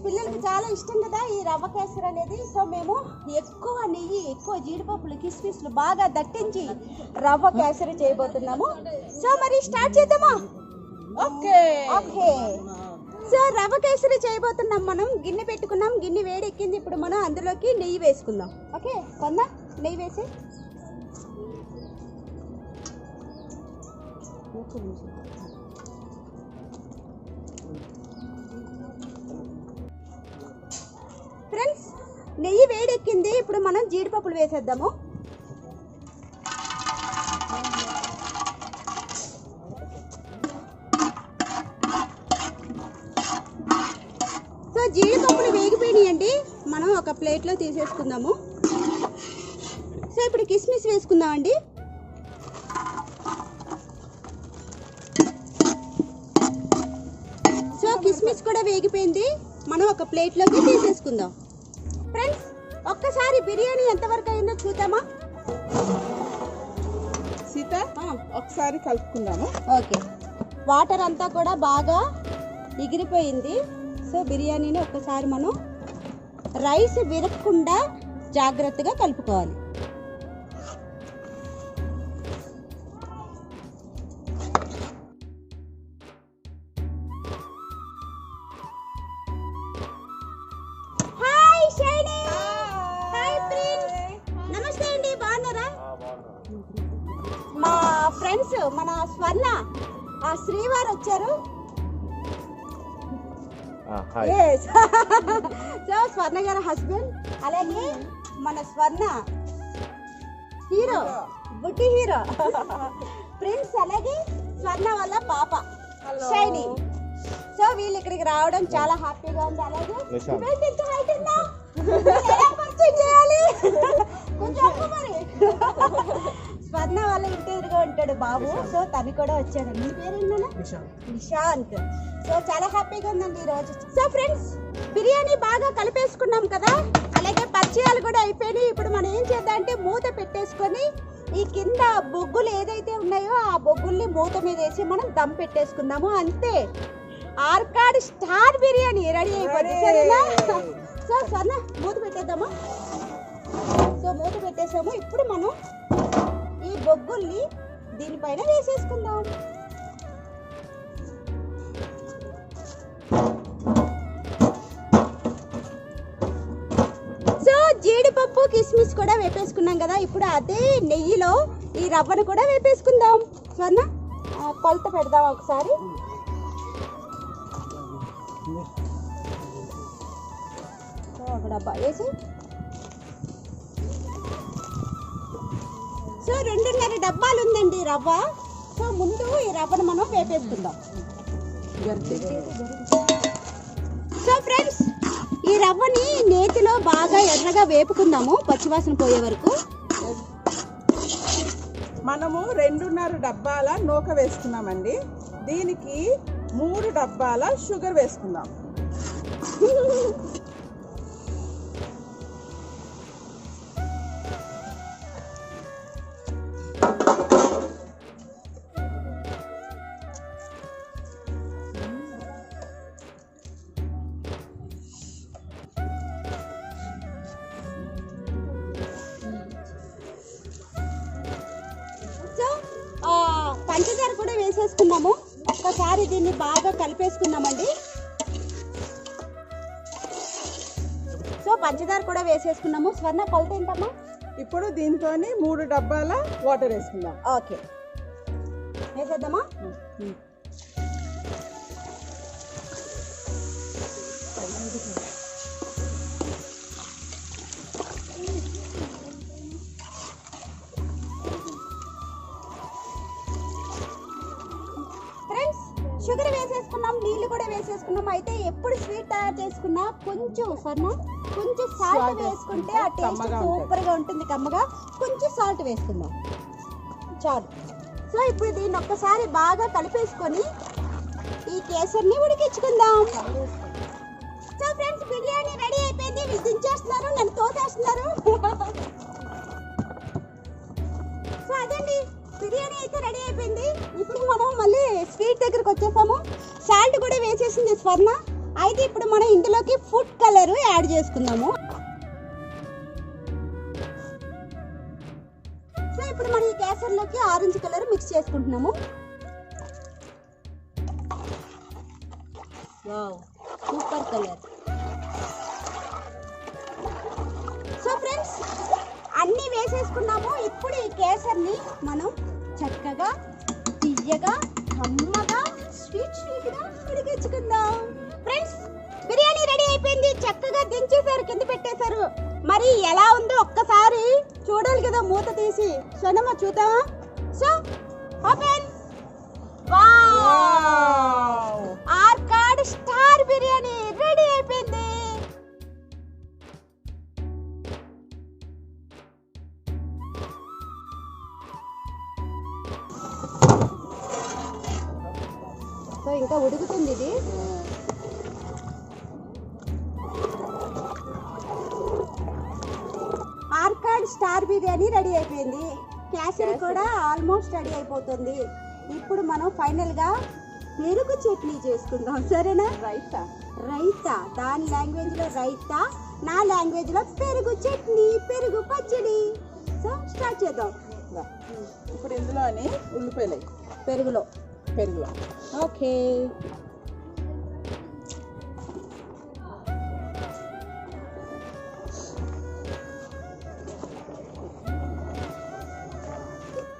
S1: పిల్లలకి చాలా ఇష్టం కదా ఈ రవ్వ కేసరి అనేది. సో మేము ఎక్కువ నెయ్యి, ఎక్కువ జీడిపప్పులు, కిస్మిస్లు బాగా దట్టించి రవ్వ కేసరి చేయబోతున్నాము. సో మరి స్టార్ట్ చేద్దామా?
S2: ఓకే.
S1: సో రవ్వ కేసరి చేయబోతున్నాం. మనం గిన్నె పెట్టుకున్నాం, గిన్నె వేడెక్కింది. ఇప్పుడు మనం అందులోకి నెయ్యి వేసుకుందాం. ఓకే, కొందా నెయ్యి వేసి ఫ్రెండ్స్, నెయ్యి వేడెక్కింది. ఇప్పుడు మనం జీడిపప్పులు వేసేద్దాము. సో జీడిపప్పులు వేగిపోయినాయండి, మనం ఒక ప్లేట్లో తీసేసుకుందాము. సో ఇప్పుడు కిస్మిస్ వేసుకుందామండి. సో కిస్మిస్ కూడా వేగిపోయింది, మనం ఒక ప్లేట్లోకి తీసేసుకుందాం. ఫ్రెండ్స్, ఒక్కసారి బిర్యానీ ఎంతవరకు అయిందో చూద్దామా?
S2: సీత ఒకసారి కలుపుకుందాము.
S1: ఓకే, వాటర్ అంతా కూడా బాగా ఎగిరిపోయింది. సో బిర్యానీని ఒక్కసారి మనం రైస్ విరగకుండా జాగ్రత్తగా కలుపుకోవాలి. హాయ్ షైనీ, హాయ్ ప్రిన్స్, నమస్తే అండి, బాగున్నారా? మా ఫ్రెండ్స్, మన స్వర్ణ, శ్రీవారు వచ్చారు. సో స్వర్ణ గారి హస్బెండ్, అలాగే మన స్వర్ణ హీరో, బుడ్డి హీరో ప్రిన్స్, అలాగే స్వర్ణ వాళ్ళ పాప షైనీ. సో వీళ్ళు ఇక్కడికి రావడం చాలా హ్యాపీగా ఉంది. అలాగే చేయాలి కొంచెం మరి. స్వర్ణ వాళ్ళ ఇంటి ఎదురుగా ఉంటాడు బాబు. సో తను కూడా వచ్చాడు. మీ పేరేంటన్నా? నిశాంత్. సో చాలా హ్యాపీగా ఉందండి ఈరోజు. సో ఫ్రెండ్స్, బిర్యానీ బాగా కలిపేసుకున్నాం కదా, అలాగే పరిచయాలు కూడా అయిపోయినాయి. ఇప్పుడు మనం ఏం చేద్దాం అంటే మూత పెట్టేసుకొని ఈ కింద బొగ్గులు ఏదైతే ఉన్నాయో ఆ బొగ్గుల్ని మూత మీద వేసి మనం దమ్ పెట్టేసుకుందాము. అంతే, ఆర్కాడ్ స్టార్ బిర్యానీ రెడీ అయిపోయింది. సరేనా? సో సరే మూత పెట్టేద్దామా? సో మూత పెట్టేసాము. ఇప్పుడు మనం ఈ బొగ్గుల్ని దీనిపైన వేసేసుకుందాం. సో జీడిపప్పు, కిస్మిస్ కూడా వేపేసుకున్నాం కదా. ఇప్పుడు అదే నెయ్యిలో ఈ రవ్వను కూడా వేపేసుకుందాం. స్వర్ణ కొలత పెడదాం ఒకసారి. ఒక డబ్బా వేసి, సో 2.5 డబ్బాలు ఉందండి రవ్వ. సో ముందు ఈ రవ్వను మనం వేపేసుకుందాం. సో ఫ్రెండ్స్, ఈ రవ్వని నేతిలో బాగా ఎర్రగా వేపుకుందాము, పచ్చివాసన పోయే వరకు.
S2: మనము 2.5 డబ్బాల నూక వేసుకున్నామండి. దీనికి 3 డబ్బాల షుగర్ వేసుకుందాం.
S1: పంచదార కూడా వేసేసుకున్నాము. ఒక్కసారి దీన్ని బాగా కలిపేసుకున్నామండి. సో పంచదార కూడా వేసేసుకున్నాము. స్వర్ణ కొలత ఏంటమ్మా?
S2: ఇప్పుడు దీంతో 3 డబ్బాల వాటర్ వేసుకుందాం.
S1: ఓకే, వేసేద్దామా? ఫ్రెండ్స్, షుగర్ వేసేసుకున్నాం, నీళ్లు కూడా వేసేసుకున్నాం. అయితే ఎప్పుడు స్వీట్ తయారు చేసుకున్నా కొంచెం కొంచెం సాల్ట్ వేసుకుంటే ఆ టేస్ట్ సూపర్ గా ఉంటుంది, కమ్మగా. కొంచెం సాల్ట్ వేసుకుందాం చాలు. సో ఇప్పుడు దీన్ని ఒక్కసారి బాగా కలిపేసుకొని ఈ కేసరిని ఉడికించుకుందాం. సో ఫ్రెండ్స్, బిర్యానీ రెడీ అయిపోయింది. వీళ్ళు దించేస్తున్నారు, నన్ను తోసేస్తున్నారు. సో అదండి, బిర్యానీ అయితే రెడీ అయిపోయింది. ఇప్పుడు మనం మళ్ళీ స్వీట్ దగ్గరకు వచ్చేసాము. సాల్ట్ కూడా వేసేసింది స్వర్ణ. అయితే ఇప్పుడు మనం ఇందులోకి ఫుడ్ కలర్ యాడ్ చేసుకుందాము. సో ఇప్పుడు మనం ఈ కేసర్లోకి ఆరెంజ్ కలర్ మిక్స్ చేసుకుంటున్నాము. Wow, super colour. So friends, అన్నీ వేసేసుకున్నాము. ఇప్పుడు ఈ కేసర్ని మనం చక్కగా తీయగా కమ్మగా స్వీట్గా ఉడికించుకుందాం. ఫ్రెండ్స్, బిర్యానీ రెడీ అయిపోయింది. చక్కగా దించేశారు, కింద పెట్టేశారు. మరి ఎలా ఉందో ఒక్కసారి చూడాలి కదా, మూత తీసి. సోనమ్మ చూద్దామా? So open. Wow, Arcot star biryani ready అయిపోయింది. సో ఇంకా ఉడుకుతుంది ఇది. ఆర్కాడ్ స్టార్ బిర్యానీ రెడీ అయిపోయింది. కేసరి కూడా ఆల్మోస్ట్ రెడీ అయిపోతుంది. ఇప్పుడు మనం ఫైనల్ గా పెరుగు చట్నీ చేసుకుందాం, సరేనా? రైతా, దాని లాంగ్వేజ్ లో రైతా, నా లాంగ్వేజ్ లో పెరుగు చట్నీ, పెరుగు పచ్చడి. సో స్టార్ట్ చేద్దాం.
S2: ఇప్పుడు ఇందులోని ఉల్లిపాయలు
S1: పెరుగులో. ఓకే,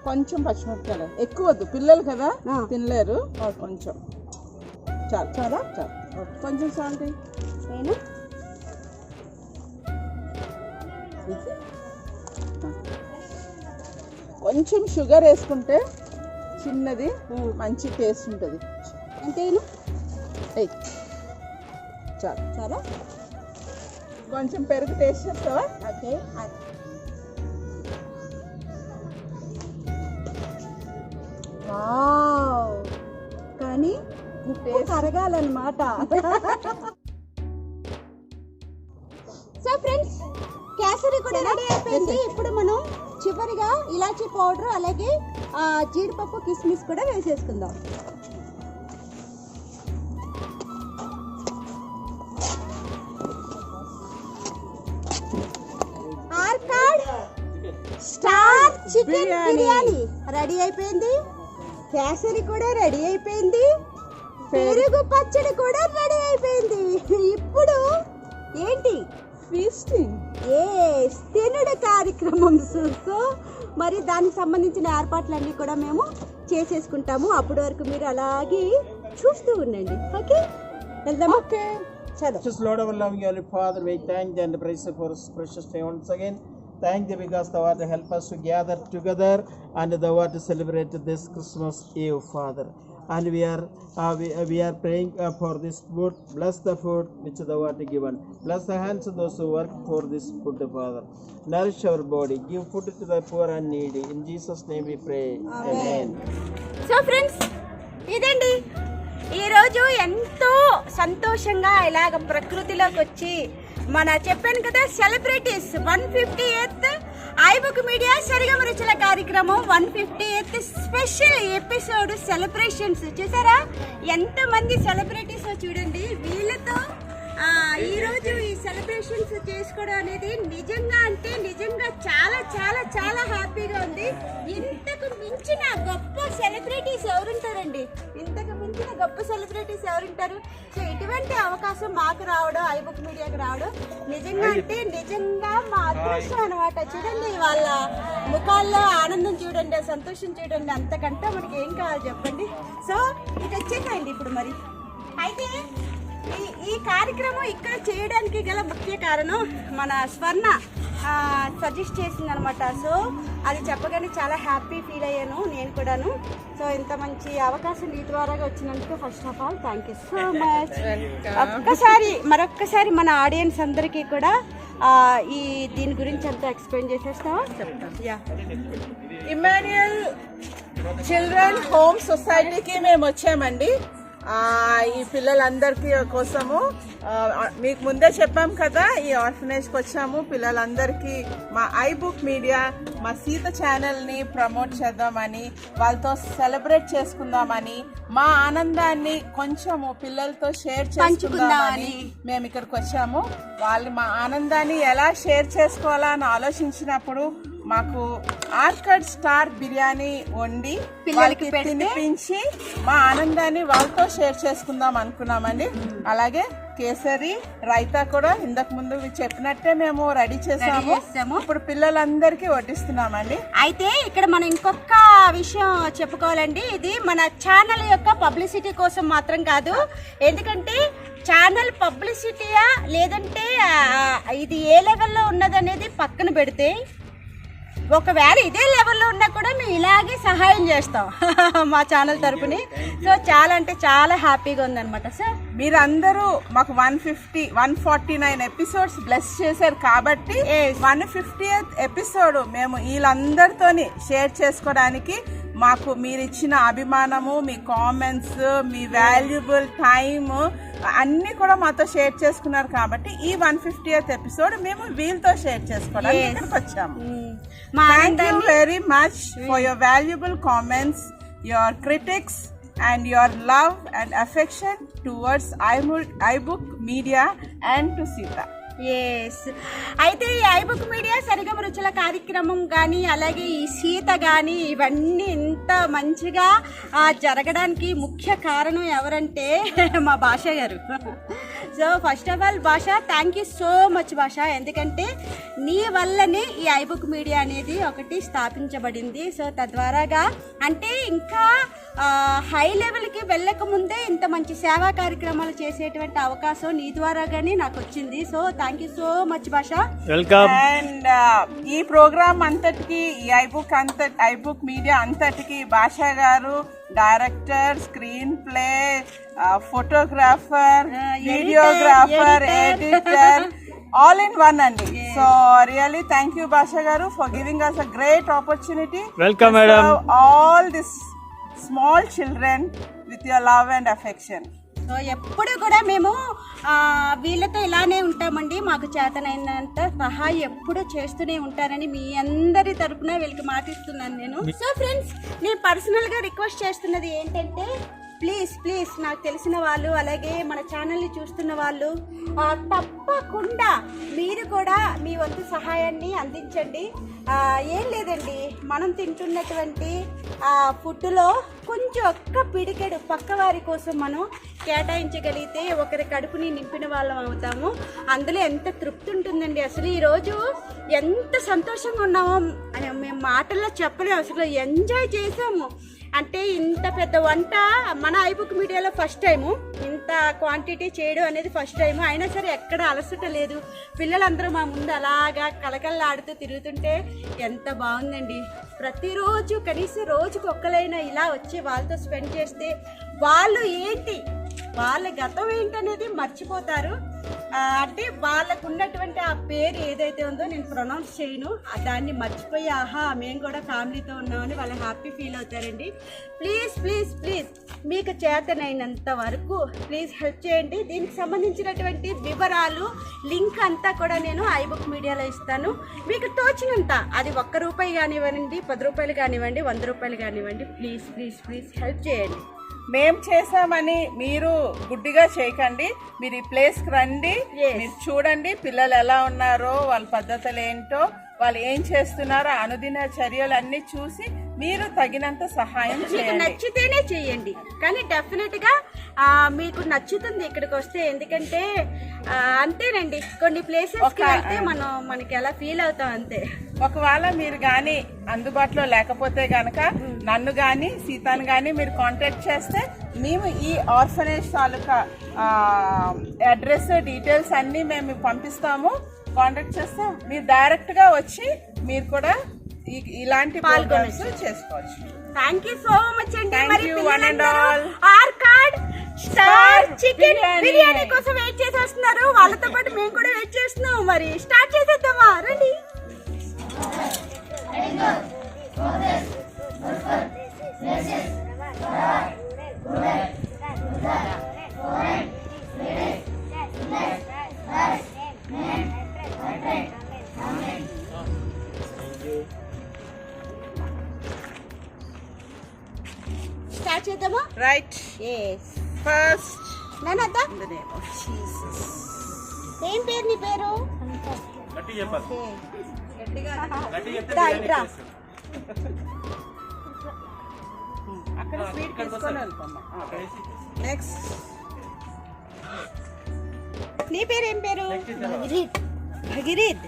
S2: కొంచెం పచ్చిమిరపకాయలు, ఎక్కువ వద్దు, పిల్లలు కదా తినలేరు. కొంచెం చాలా కొంచెం సాల్ట్
S1: నేను
S2: కొంచెం షుగర్ వేసుకుంటే చిన్నది మంచి టేస్ట్ ఉంటుంది.
S1: అంతేను.
S2: చాలా కొంచెం పెరుగు టేస్ట్ చేస్తావా?
S1: ఓకే, కానీ ఉప్పు కరగాలన్నమాట. సో ఫ్రెండ్స్, కేసరి కూడా రెడీ అయిపోయింది. ఇప్పుడు మనం చివరిగా ఇలాచీ పౌడర్ అలాగే జీడిపప్పు కిస్మిస్ కూడా వేసేసుకుందాం. Arcot star chicken biryani ready అయిపోయింది. కేసరి కూడా రెడీ అయిపోయింది. పెరుగు పచ్చడి కూడా రెడీ అయిపోయింది. ఇప్పుడు ఏంటి?
S2: ఫీస్టింగ్,
S1: తినుడు కార్యక్రమం. సో మరి దానికి సంబంధించిన ఏర్పాట్లన్నీ కూడా మేము చేసేసుకుంటాము. అప్పటి వరకు మీరు అలాగే చూస్తూ ఉండండి. ఓకే, వెళ్దాం.
S2: ఓకే,
S1: చలో.
S4: Just Lord our loving Holy Father, we thank thee and praise thee for this precious day once again. Thank thee because thou art to help us to gather together and thou art to celebrate this Christmas Eve, Father. And we are praying for this food. Bless the food which thou art given. Bless the hands of those who work for this food, Father. Nourish our body. Give food to the poor and needy. In Jesus' name we pray. Amen.
S1: So friends, ఇదండి ఈరోజు ఎంతో సంతోషంగా ఇలాగ ప్రకృతిలోకి వచ్చి చెప్పాను కదా, celebrities 158th iBook media సరిగమ రుచుల కార్యక్రమం 158th స్పెషల్ ఎపిసోడ్ సెలబ్రేషన్స్ చూసారా? ఎంతమంది సెలబ్రిటీస్ చూడండి. వీళ్ళతో ఈరోజు ఈ సెలబ్రేషన్స్ చేసుకోవడం అనేది నిజంగా అంటే నిజంగా చాలా చాలా చాలా హ్యాపీగా ఉంది. ఇంతకు మించిన గొప్ప సెలబ్రిటీస్ ఎవరుంటారండి? ఇంతకు మించిన గొప్ప సెలబ్రిటీస్ ఎవరుంటారు? సో ఇటువంటి అవకాశం మాకు రావడం, ఐబుక్ మీడియాకి రావడం నిజంగా అంటే నిజంగా మా అదృష్టం అనమాట. చూడండి వాళ్ళ ముఖాల్లో ఆనందం చూడండి, సంతోషం చూడండి, అంతకంటే మనకి ఏం కావాలి చెప్పండి. సో ఇటు వచ్చేసాయండి ఇప్పుడు మరి. అయితే ఈ కార్యక్రమం ఇక్కడ చేయడానికి గల ముఖ్య కారణం మన స్వర్ణ సజెస్ట్ చేసింది అనమాట. సో అది చెప్పగానే చాలా హ్యాపీ ఫీల్ అయ్యాను నేను కూడాను. సో ఇంత మంచి అవకాశం ఈ ద్వారాగా వచ్చినందుకు first of all thank you so much. మరొక్కసారి మన ఆడియన్స్ అందరికీ కూడా ఈ దీని గురించి అంతా ఎక్స్ప్లెయిన్ చేసేస్తావా? యా.
S2: ఇమాన్యుయల్ చిల్డ్రన్ హోమ్ సొసైటీకి మేము వచ్చామండి. ఈ పిల్లలందరికీ కోసము మీకు ముందే చెప్పాం కదా, ఈ ఆర్ఫనేజ్కి వచ్చాము. పిల్లలందరికీ మా ఐబుక్ మీడియా, మా సీత ఛానల్ని ప్రమోట్ చేద్దామని, వాళ్ళతో సెలబ్రేట్ చేసుకుందామని, మా ఆనందాన్ని కొంచెము పిల్లలతో షేర్ చేసుకుందామని మేము ఇక్కడికి వచ్చాము. వాళ్ళు మా ఆనందాన్ని ఎలా షేర్ చేసుకోవాలా అని ఆలోచించినప్పుడు మాకు ఆర్కడ్ స్టార్ బిర్యానీ వండి వాళ్ళకి తినిపించి మా ఆనందాన్ని వాళ్ళతో షేర్ చేసుకుందాం అనుకున్నామండి. అలాగే కేసరి రైతా కూడా ఇంతకు ముందు చెప్పినట్టే మేము రెడీ చేసాము. ఇప్పుడు పిల్లలందరికీ వడ్డిస్తున్నామండి.
S1: అయితే ఇక్కడ మనం ఇంకొక విషయం చెప్పుకోవాలండి. ఇది మన ఛానల్ యొక్క పబ్లిసిటీ కోసం మాత్రం కాదు. ఎందుకంటే ఛానల్ పబ్లిసిటీయా లేదంటే ఇది ఏ లెవెల్లో ఉన్నదనేది పక్కన పెడితే, ఒకవేళ ఇదే లెవెల్లో ఉన్నా కూడా మేము ఇలాగే సహాయం చేస్తాం మా ఛానల్ తరపుని. సో చాలా అంటే చాలా హ్యాపీగా ఉందన్నమాట. సార్
S2: మీరందరూ మాకు 149 ఎపిసోడ్స్ బ్లెస్ చేశారు కాబట్టి 150th ఎపిసోడ్ మేము వీళ్ళందరితోని షేర్ చేసుకోవడానికి మాకు మీరు ఇచ్చిన అభిమానము, మీ కామెంట్స్, మీ వాల్యుబుల్ టైమ్ అన్ని కూడా మాతో షేర్ చేసుకున్నారు కాబట్టి ఈ 150th ఎపిసోడ్ మేము వీళ్ళతో షేర్ చేసుకోవడానికి ఇక్కడికి వచ్చాము. Thank you very much for your valuable comments, your critics and your love and affection towards iBook Media and to Sita.
S1: Yes. అయితే ఈ ఐబుక్ మీడియా సరిగమ రుచుల కార్యక్రమం కానీ అలాగే ఈ సీత కానీ ఇవన్నీ ఇంత మంచిగా జరగడానికి ముఖ్య కారణం ఎవరంటే మా భాష గారు. సో ఫస్ట్ ఆఫ్ ఆల్ భాష, థ్యాంక్ యూ సో మచ్ భాష. ఎందుకంటే నీ వల్లనే ఈ ఐబుక్ మీడియా అనేది ఒకటి స్థాపించబడింది. సో తద్వారాగా అంటే ఇంకా హై లెవెల్కి వెళ్ళక ముందే ఇంత మంచి సేవా కార్యక్రమాలు చేసేటువంటి అవకాశం నీ ద్వారాగానే నాకు వచ్చింది. So thank you so much భాష.
S3: వెల్కమ్.
S2: అండ్ ఈ ప్రోగ్రామ్ అంతటికి, ఈ ఐబుక్ మీడియా అంతటికి భాష గారు director, screen play, photographer, videographer, editor, all in one andi. So really thank you Basha garu for giving us a great opportunity.
S3: Welcome madam.
S2: All this small children with your love and affection.
S1: So ఎప్పుడు కూడా మేము వీళ్ళతో ఇలానే ఉంటామండి. మాకు చేతనైనంత సహాయం ఎప్పుడు చేస్తూనే ఉంటారని మీ అందరి తరపున వీళ్ళకి మాటిస్తున్నాను నేను. సో ఫ్రెండ్స్, నేను పర్సనల్గా రిక్వెస్ట్ చేస్తున్నది ఏంటంటే ప్లీజ్ నాకు తెలిసిన వాళ్ళు అలాగే మన ఛానల్ని చూస్తున్న వాళ్ళు తప్పకుండా మీరు కూడా మీ వంతు సహాయాన్ని అందించండి. ఏం లేదండి, మనం తింటున్నటువంటి ఫుడ్లో కొంచెం ఒక్క పిడికెడు పక్కవారి కోసం మనం కేటాయించగలిగితే ఒకరి కడుపుని నింపిన వాళ్ళం అవుతాము. అందులో ఎంత తృప్తి ఉంటుందండి. అసలు ఈరోజు ఎంత సంతోషంగా ఉన్నామో మేము మాటల్లో చెప్పలేము. అసలు ఎంజాయ్ చేసాము. అంటే ఇంత పెద్ద వంట మన ఐబుక్ మీడియాలో ఫస్ట్ టైము, ఇంత క్వాంటిటీ చేయడం అనేది ఫస్ట్ టైము. అయినా సరే ఎక్కడ అలసట లేదు. పిల్లలందరూ మా ముందు అలాగా కలకల్లాడుతూ తిరుగుతుంటే ఎంత బాగుందండి. ప్రతిరోజు కనీసం రోజుకు ఒక్కలైనా ఇలా వచ్చి వాళ్ళతో స్పెండ్ చేస్తే వాళ్ళు ఏంటి, వాళ్ళ గతం ఏంటనేది మర్చిపోతారు. అంటే వాళ్ళకు ఉన్నటువంటి ఆ పేరు ఏదైతే ఉందో నేను ప్రొనౌన్స్ చేయను, దాన్ని మర్చిపోయి ఆహా మేము కూడా ఫ్యామిలీతో ఉన్నామని వాళ్ళు హ్యాపీ ఫీల్ అవుతారండి. ప్లీజ్ మీకు చేతనైనంత వరకు ప్లీజ్ హెల్ప్ చేయండి. దీనికి సంబంధించినటువంటి వివరాలు లింక్ అంతా కూడా నేను ఐబుక్ మీడియాలో ఇస్తాను. మీకు తోచినంత, అది ₹1 కానివ్వండి, ₹10 కానివ్వండి, ₹100 కానివ్వండి, ప్లీజ్ హెల్ప్ చేయండి.
S2: మేం చేసామని మీరు గుడ్డిగా చేయకండి. మీరు ఈ ప్లేస్కి రండి, మీరు చూడండి పిల్లలు ఎలా ఉన్నారో, వాళ్ళ పద్ధతులు ఏంటో, వాళ్ళు ఏం చేస్తున్నారో, అనుదిన చర్యలు అన్ని చూసి మీరు తగినంత సహాయం
S1: మీకు
S2: చేయండి.
S1: నచ్చితేనే చేయండి, కానీ డెఫినెట్ గా మీకు నచ్చుతుంది ఇక్కడికి వస్తే. ఎందుకంటే అంతేనండి, కొన్ని ప్లేసెస్ కి వెళ్తే మనకి ఎలా ఫీల్ అవుతాం అంతే.
S2: ఒకవేళ మీరు కానీ అందుబాటులో లేకపోతే గనక నన్ను కానీ సీతాను కానీ మీరు కాంటాక్ట్ చేస్తే మేము ఈ ఆర్ఫనేజ్ తాలూకా అడ్రస్ డీటెయిల్స్ అన్నీ మేము పంపిస్తాము. కాంటాక్ట్ చేస్తే మీరు డైరెక్ట్గా వచ్చి మీరు కూడా ఇలాంటి ప్రోగ్రామ్స్ చేసుకోవచ్చు.
S1: థ్యాంక్ యూ సో మచ్ అండి.
S2: Thank
S1: మరి
S2: you, one and all.
S1: Arcot star chicken biryani కోసం వెయిట్ చేసి వస్తున్నారు. వాళ్ళతో పాటు మేము కూడా వెయిట్ చేస్తున్నాం. మరి స్టార్ట్ చేసేద్దామా? రండి. స్టార్ట్ చేద్దామా?
S2: రైట్.
S1: ఎస్.
S2: ఫస్ట్
S1: నాన్నద్దా
S2: in the name of Jesus.
S1: ఏం పేరు నీ పేరు?
S2: అక్కడ స్వీట్ తీసుకొని వెళ్తామా? నెక్స్ట్
S1: నీ పేరు ఏం పేరు? భగీరథ్.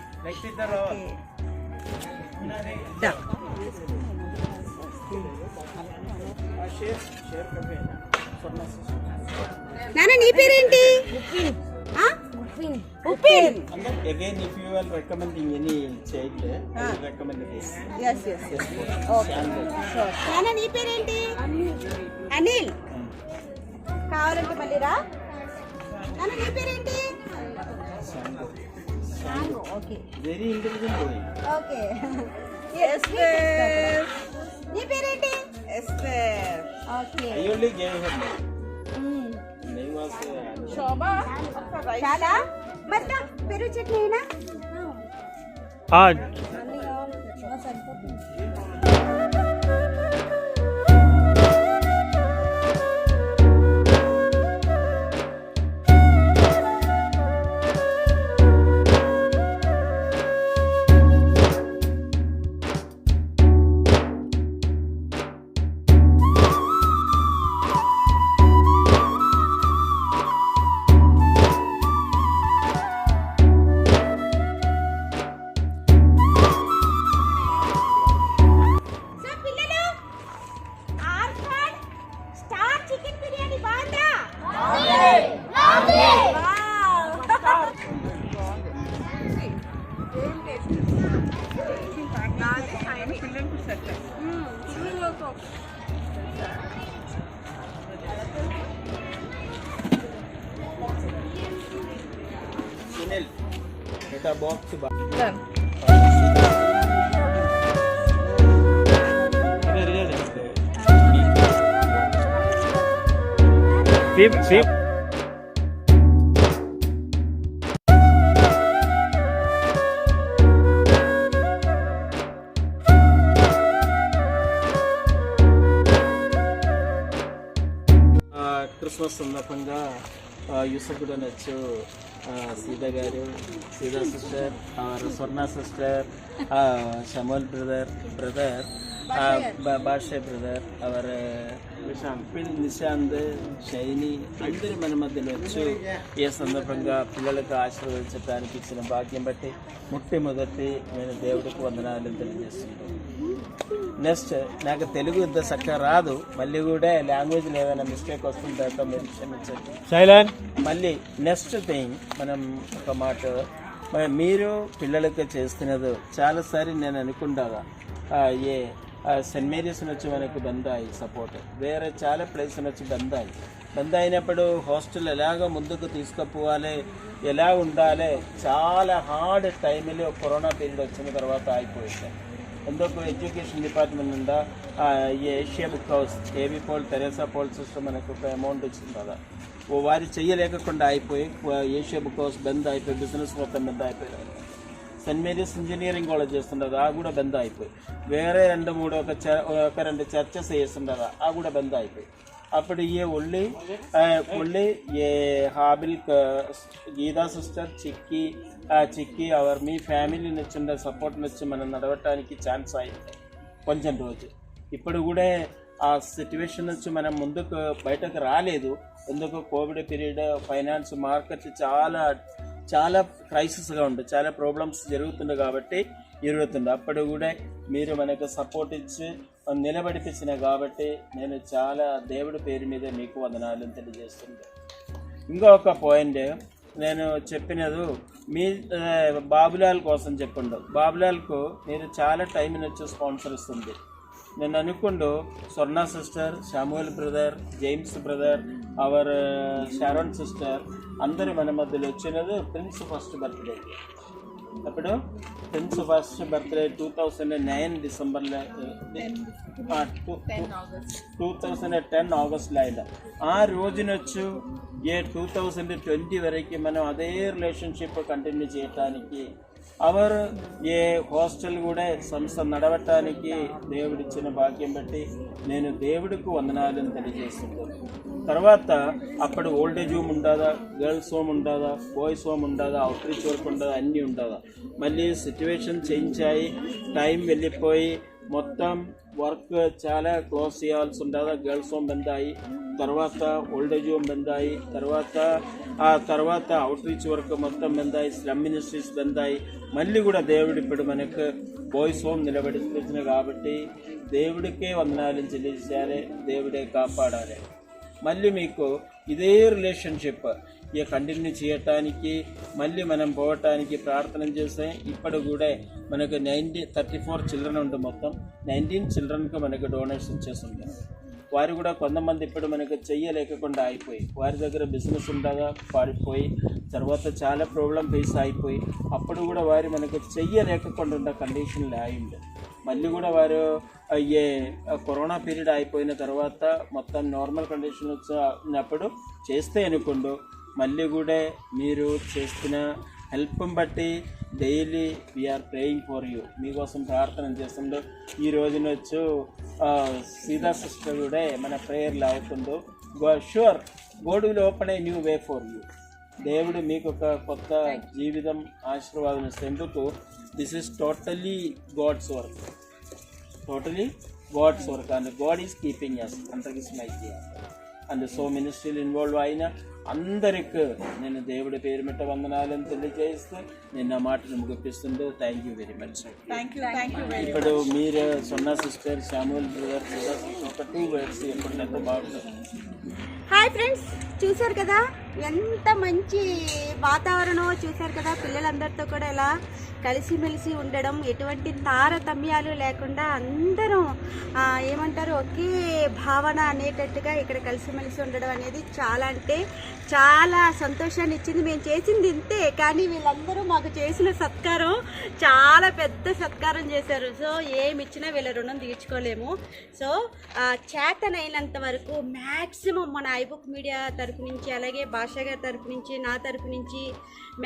S1: నాన్న నీ పేరేంటి? ఉపిన్.
S4: Again, if you are recommending any child, I will recommend this.
S2: yes.
S1: నాన్న నీ పేరేంటి? అనిల్. కావాలంటే మళ్ళీ రా. నాన్న నీ పేరేంటి? Okay.
S4: Very intelligent boy.
S1: Okay.
S2: Esther.
S1: నీ పేరేంటి?
S2: Esther.
S1: Okay.
S4: I only gave her name. Name was
S2: శోభా. ఒక రైట్.
S1: చాలా మరి పెరుగు చట్నీ అయినా
S4: Sunil. Kita box ba?
S2: Done.
S3: Sip.
S4: Christmas సందర్భంగా యూసఫ్ కూడా నచ్చు సీతా గారు, సీతా సిస్టర్, స్వర్ణ సిస్టర్, షమోల్ బ్రదర్, బాషా బ్రదర్, అవర్ నిశాంత్, షైని అందరూ మన మధ్యలో వచ్చు. ఏ సందర్భంగా పిల్లలకు ఆశీర్వదించడానికి ఇచ్చిన భాగ్యం బట్టి మొట్టమొదటి నేను దేవుడికి వందనాలు తెలియజేస్తున్నాను. నెక్స్ట్ నాకు తెలుగు ఇంత చక్కగా రాదు, మళ్ళీ కూడా లాంగ్వేజ్లో ఏదైనా మిస్టేక్ వస్తుందో మీరు క్షమించండి.
S3: సైలెంట్.
S4: మళ్ళీ నెక్స్ట్ థింగ్ మనం ఒక మాట, మీరు పిల్లలకి చేస్తున్నది చాలాసారి నేను అనుకుంటాగా ఏ సెయింట్ మేరీస్ నుంచి మనకు బంద్ అయ్యి సపోర్ట్, వేరే చాలా ప్లేస్ నుంచి బంద్ అయినప్పుడు హాస్టల్ ఎలాగ ముందుకు తీసుకుపోవాలి, ఎలా ఉండాలి, చాలా హార్డ్ టైంలో కరోనా పీరియడ్ వచ్చిన తర్వాత అయిపోయింది. ఎందుకు ఎడ్యుకేషన్ డిపార్ట్మెంట్ నుండా Asia book house, A B Paul, Teresa Paul system మనకు ఒక అమౌంట్ వచ్చింది కదా, వారు చెయ్యలేకుండా అయిపోయి ఏషియా బుక్ హౌస్ బంద్ అయిపోయి, బిజినెస్ మొత్తం బంద్ అయిపోయింది. సెయింట్ మేరీస్ ఇంజనీరింగ్ కాలేజ్ చేస్తుండదు, ఆ కూడా బంద్ అయిపోయి. వేరే 2-3 ఒక 2 చర్చెస్ చేస్తుండదా, ఆ కూడా బంద్ అయిపోయి. అప్పుడు ये ओनली ये हाबिल గీతా సిస్టర్ చిక్కి అవర్ మీ ఫ్యామిలీ నచ్చిన సపోర్ట్ నచ్చి మనం నడవటానికి ఛాన్స్ అయింది కొంచెం రోజు. ఇప్పుడు కూడా ఆ సిచ్యువేషన్ నుంచి మనం ముందుకు బయటకు రాలేదు. ఎందుకు కోవిడ్ పీరియడ్, ఫైనాన్స్ మార్కెట్ చాలా క్రైసిస్గా ఉండే, చాలా ప్రాబ్లమ్స్ జరుగుతుంది కాబట్టి జరుగుతుంది. అప్పుడు కూడా మీరు మనకు సపోర్ట్ ఇచ్చి నిలబడిపించిన కాబట్టి నేను చాలా దేవుడి పేరు మీద మీకు వందనాలు తెలియజేస్తుంది. ఇంకొక పాయింట్ నేను చెప్పినది మీ బాబులాల్ కోసం చెప్పుండు. బాబులాల్కు మీరు చాలా టైం నుంచి స్పాన్సర్ ఇస్తుంది. నేను అనుకుండు Swarna sister, Samuel brother, James brother, our Sharon sister అందరూ మన మధ్యలో వచ్చినది ప్రిన్స్ ఫస్ట్ బర్త్డే. అప్పుడు ప్రిన్స్ ఫస్ట్ బర్త్డే 2009 డిసెంబర్లో 2010 ఆగస్ట్లో అయింది. ఆ రోజునొచ్చు 2020 వరకు మనం అదే రిలేషన్షిప్ కంటిన్యూ చేయటానికి అవర్ ఏ హాస్టల్ కూడా సంస్థ నడవటానికి దేవుడిచ్చిన భాగ్యం బట్టి నేను దేవుడికి వందనాలను తెలియజేస్తున్నాను. తర్వాత అప్పుడు ఓల్డేజ్ హోమ్ ఉంటుందా, గర్ల్స్ హోమ్ ఉంటుందా, బాయ్స్ హోమ్ ఉంటుందా, అవుట్రీచ్ వర్క్ ఉంటుందా, అన్నీ ఉంటుందా. మళ్ళీ సిచ్యువేషన్ చేంజ్ అయ్యి టైం వెళ్ళిపోయి మొత్తం వర్క్ చాలా క్లోజ్ చేయాల్సి ఉంటుందా. గర్ల్స్ హోమ్ బంద్ అయ్యి తర్వాత ఓల్డేజ్ హోమ్ బంద్ అయ్యి తర్వాత అవుట్రీచ్ వర్క్ మొత్తం బంద్ అయ్యి స్లమ్ మినిస్ట్రీస్ బంద్ అయ్యి మళ్ళీ కూడా దేవుడు ఇప్పుడు మనకు బాయ్స్ హోమ్ నిలబెడుతుంది కాబట్టి దేవుడికే వందనాలు చెల్లించాలి, దేవుడే కాపాడాలి. మళ్ళీ మీకు ఇదే రిలేషన్షిప్ ఇక కంటిన్యూ చేయటానికి మళ్ళీ మనం పోవటానికి ప్రార్థన చేస్తే ఇప్పుడు కూడా మనకు 34 చిల్డ్రన్ ఉంటుంది. మొత్తం 19 చిల్డ్రన్కి మనకు డొనేషన్ చేస్తుంటాం. వారు కూడా కొంతమంది ఇప్పుడు మనకు చెయ్యలేకుండా అయిపోయి వారి దగ్గర బిజినెస్ ఉండగా పాడిపోయి తర్వాత చాలా ప్రాబ్లం ఫేస్ అయిపోయి అప్పుడు కూడా వారు మనకు చెయ్యలేకుండా ఉన్న కండిషన్లో అయింది. మళ్ళీ కూడా వారు అయ్యే కరోనా పీరియడ్ అయిపోయిన తర్వాత మొత్తం నార్మల్ కండిషన్ వచ్చినప్పుడు చేస్తే అనుకోండు మళ్ళీ కూడా మీరు చేస్తున్న హెల్ప్ని బట్టి daily we're praying for you, మీకోసం ప్రార్థన చేస్తుండో. ఈ రోజునొచ్చు సీదా సిస్టర్ కూడా మన ప్రేయర్లు అవుతుందో. Sure God will open a new way for you. దేవుడు మీకు ఒక కొత్త జీవితం ఆశీర్వాదం ఇస్తేందుకు this is totally God's work, totally God's work and God is keeping us అంతకి స్మైల్ చేయాలి. అండ్ సో మినిస్ట్రీలు ఇన్వాల్వ్ అయిన అందరికి నేను దేవుడి పేరు మిట్ట వందనాలను తెలియజేస్తూ నేను నా మాటను ముగిపిస్తుందో. Thank you very much. ఇప్పుడు మీరు సొన్నా సిస్టర్, శామ్యూల్ బ్రదర్ ఒక 2 words ఎప్పుడైతే బాగుంటుంది.
S1: హాయ్ ఫ్రెండ్స్, చూశారు కదా ఎంత మంచి వాతావరణం, చూశారు కదా పిల్లలందరితో కూడా ఎలా కలిసిమెలిసి ఉండడం, ఎటువంటి తారతమ్యాలు లేకుండా అందరం ఏమంటారు ఒకే భావన అనేటట్టుగా ఇక్కడ కలిసిమెలిసి ఉండడం అనేది చాలా అంటే చాలా సంతోషాన్ని ఇచ్చింది. మేము చేసింది ఇంతే, కానీ వీళ్ళందరూ మాకు చేసిన సత్కారం చాలా పెద్ద సత్కారం చేశారు. సో ఏమి ఇచ్చినా వీళ్ళ రుణం తీర్చుకోలేము. సో చేతనైనంత వరకు మ్యాక్సిమం మన ఐబుక్ మీడియా తరపు నుంచి అలాగే భాషా గారి తరపు నుంచి నా తరపు నుంచి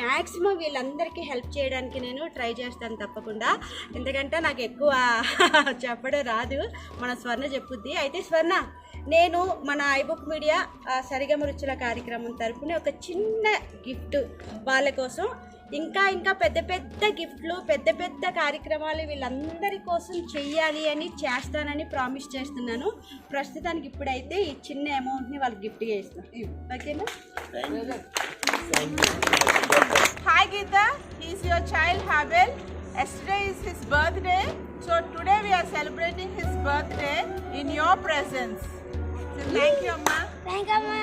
S1: మ్యాక్సిమం వీళ్ళందరికీ హెల్ప్ చేయడానికి నేను ట్రై చేస్తాను తప్పకుండా. ఎందుకంటే నాకు ఎక్కువ చెప్పడం రాదు, మన స్వర్ణ చెప్పుద్ది. అయితే స్వర్ణ, నేను మన ఐబుక్ మీడియా సరిగమ రుచుల కార్యక్రమం తరపున ఒక చిన్న గిఫ్ట్ వాళ్ళ కోసం, ఇంకా ఇంకా పెద్ద పెద్ద గిఫ్ట్లు, పెద్ద పెద్ద కార్యక్రమాలు వీళ్ళందరి కోసం చెయ్యాలి అని చేస్తానని ప్రామిస్ చేస్తున్నాను. ప్రస్తుతానికి ఇప్పుడైతే ఈ చిన్న అమౌంట్ని వాళ్ళకి గిఫ్ట్గా ఇస్తాను. ఓకేనా?
S2: Hi Geeta, he is your child Habel. Yesterday is his birthday, so today we are celebrating his birthday in your presence. So thank you, Amma.
S5: Thank you, Amma.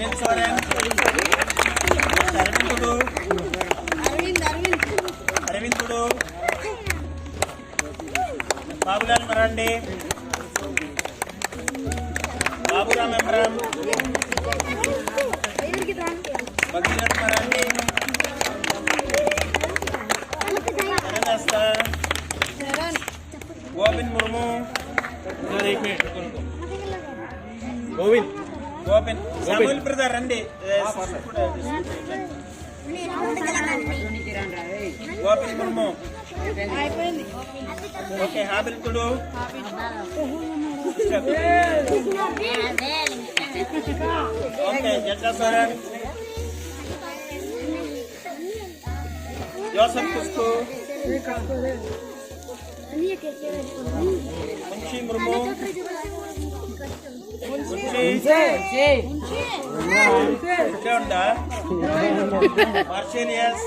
S4: Sunil Soren, అరవిందుడు, అరవిందుడు, బాబులాల్ మరాండి, బాబురామ్ ఎమ్రామ్, భగీరథ్ మరాండి, गोविंद मुर्मू, गोविंद सामुल ब्रदर రండి గోవింద్ ముర్ము ఓకే హాబిల్ కుడు okay జట్లా సరన్ Joseph కుస్కు मुंशी मुर्मू మార్షేలియస్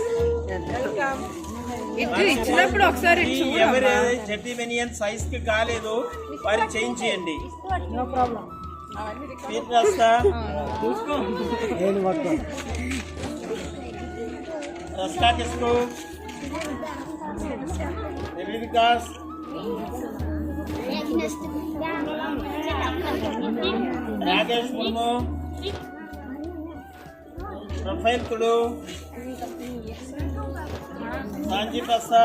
S2: ఇచ్చినప్పుడు ఒకసారి
S4: ఎవరు జెర్టిమెనియన్ సైజ్ కి కాలేదు వారి చేంజ్ చేయండి పీటర్ రాస్తా రస్తా కిస్కు विकास राजेश मुर्मू रफेल कुडू सांजी पस्सा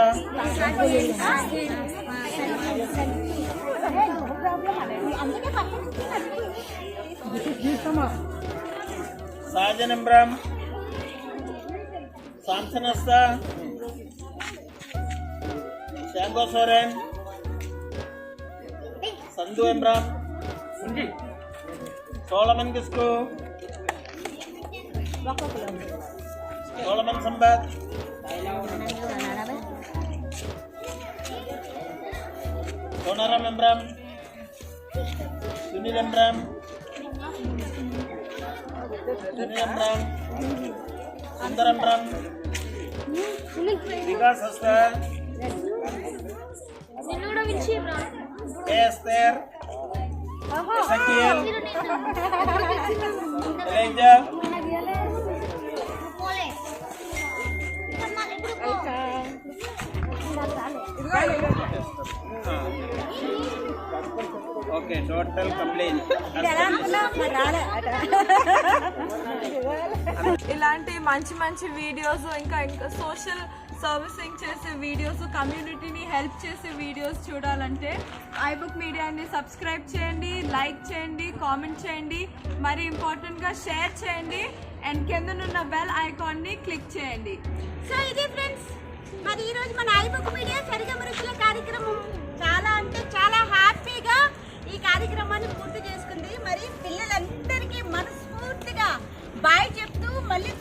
S4: साजन इब्राम सांसनस्ता श्यांगो सोरेन संधु इब्राम सोलमन किस्को सोलमन संबत सोनाराम इब्राम सुनील इब्राम सुंदर इब्राम विकास Hastar Esther, Ezequiel, Elijah, okay, total complaint.
S6: ఇలాంటి మంచి మంచి వీడియోస్ ఇంకా సోషల్ సర్వీసింగ్ చేసే వీడియోస్, కమ్యూనిటీని హెల్ప్ చేసే వీడియోస్ చూడాలంటే ఐబుక్ మీడియాని సబ్స్క్రైబ్ చేయండి, లైక్ చేయండి, కామెంట్ చేయండి, మరి ఇంపార్టెంట్గా షేర్ చేయండి అండ్ కిందనున్న బెల్ ఐకాన్ని క్లిక్ చేయండి.
S1: సో ఇది ఫ్రెండ్స్, మరి ఈరోజు మన ఐబుక్ మీడియా సరిగమ రుచుల కార్యక్రమం చాలా అంటే చాలా హ్యాపీగా ఈ కార్యక్రమాన్ని పూర్తి చేసుకుంది. మరి పిల్లలందరికీ మనస్ఫూర్తిగా బాయ్ చెప్తూ మళ్ళీ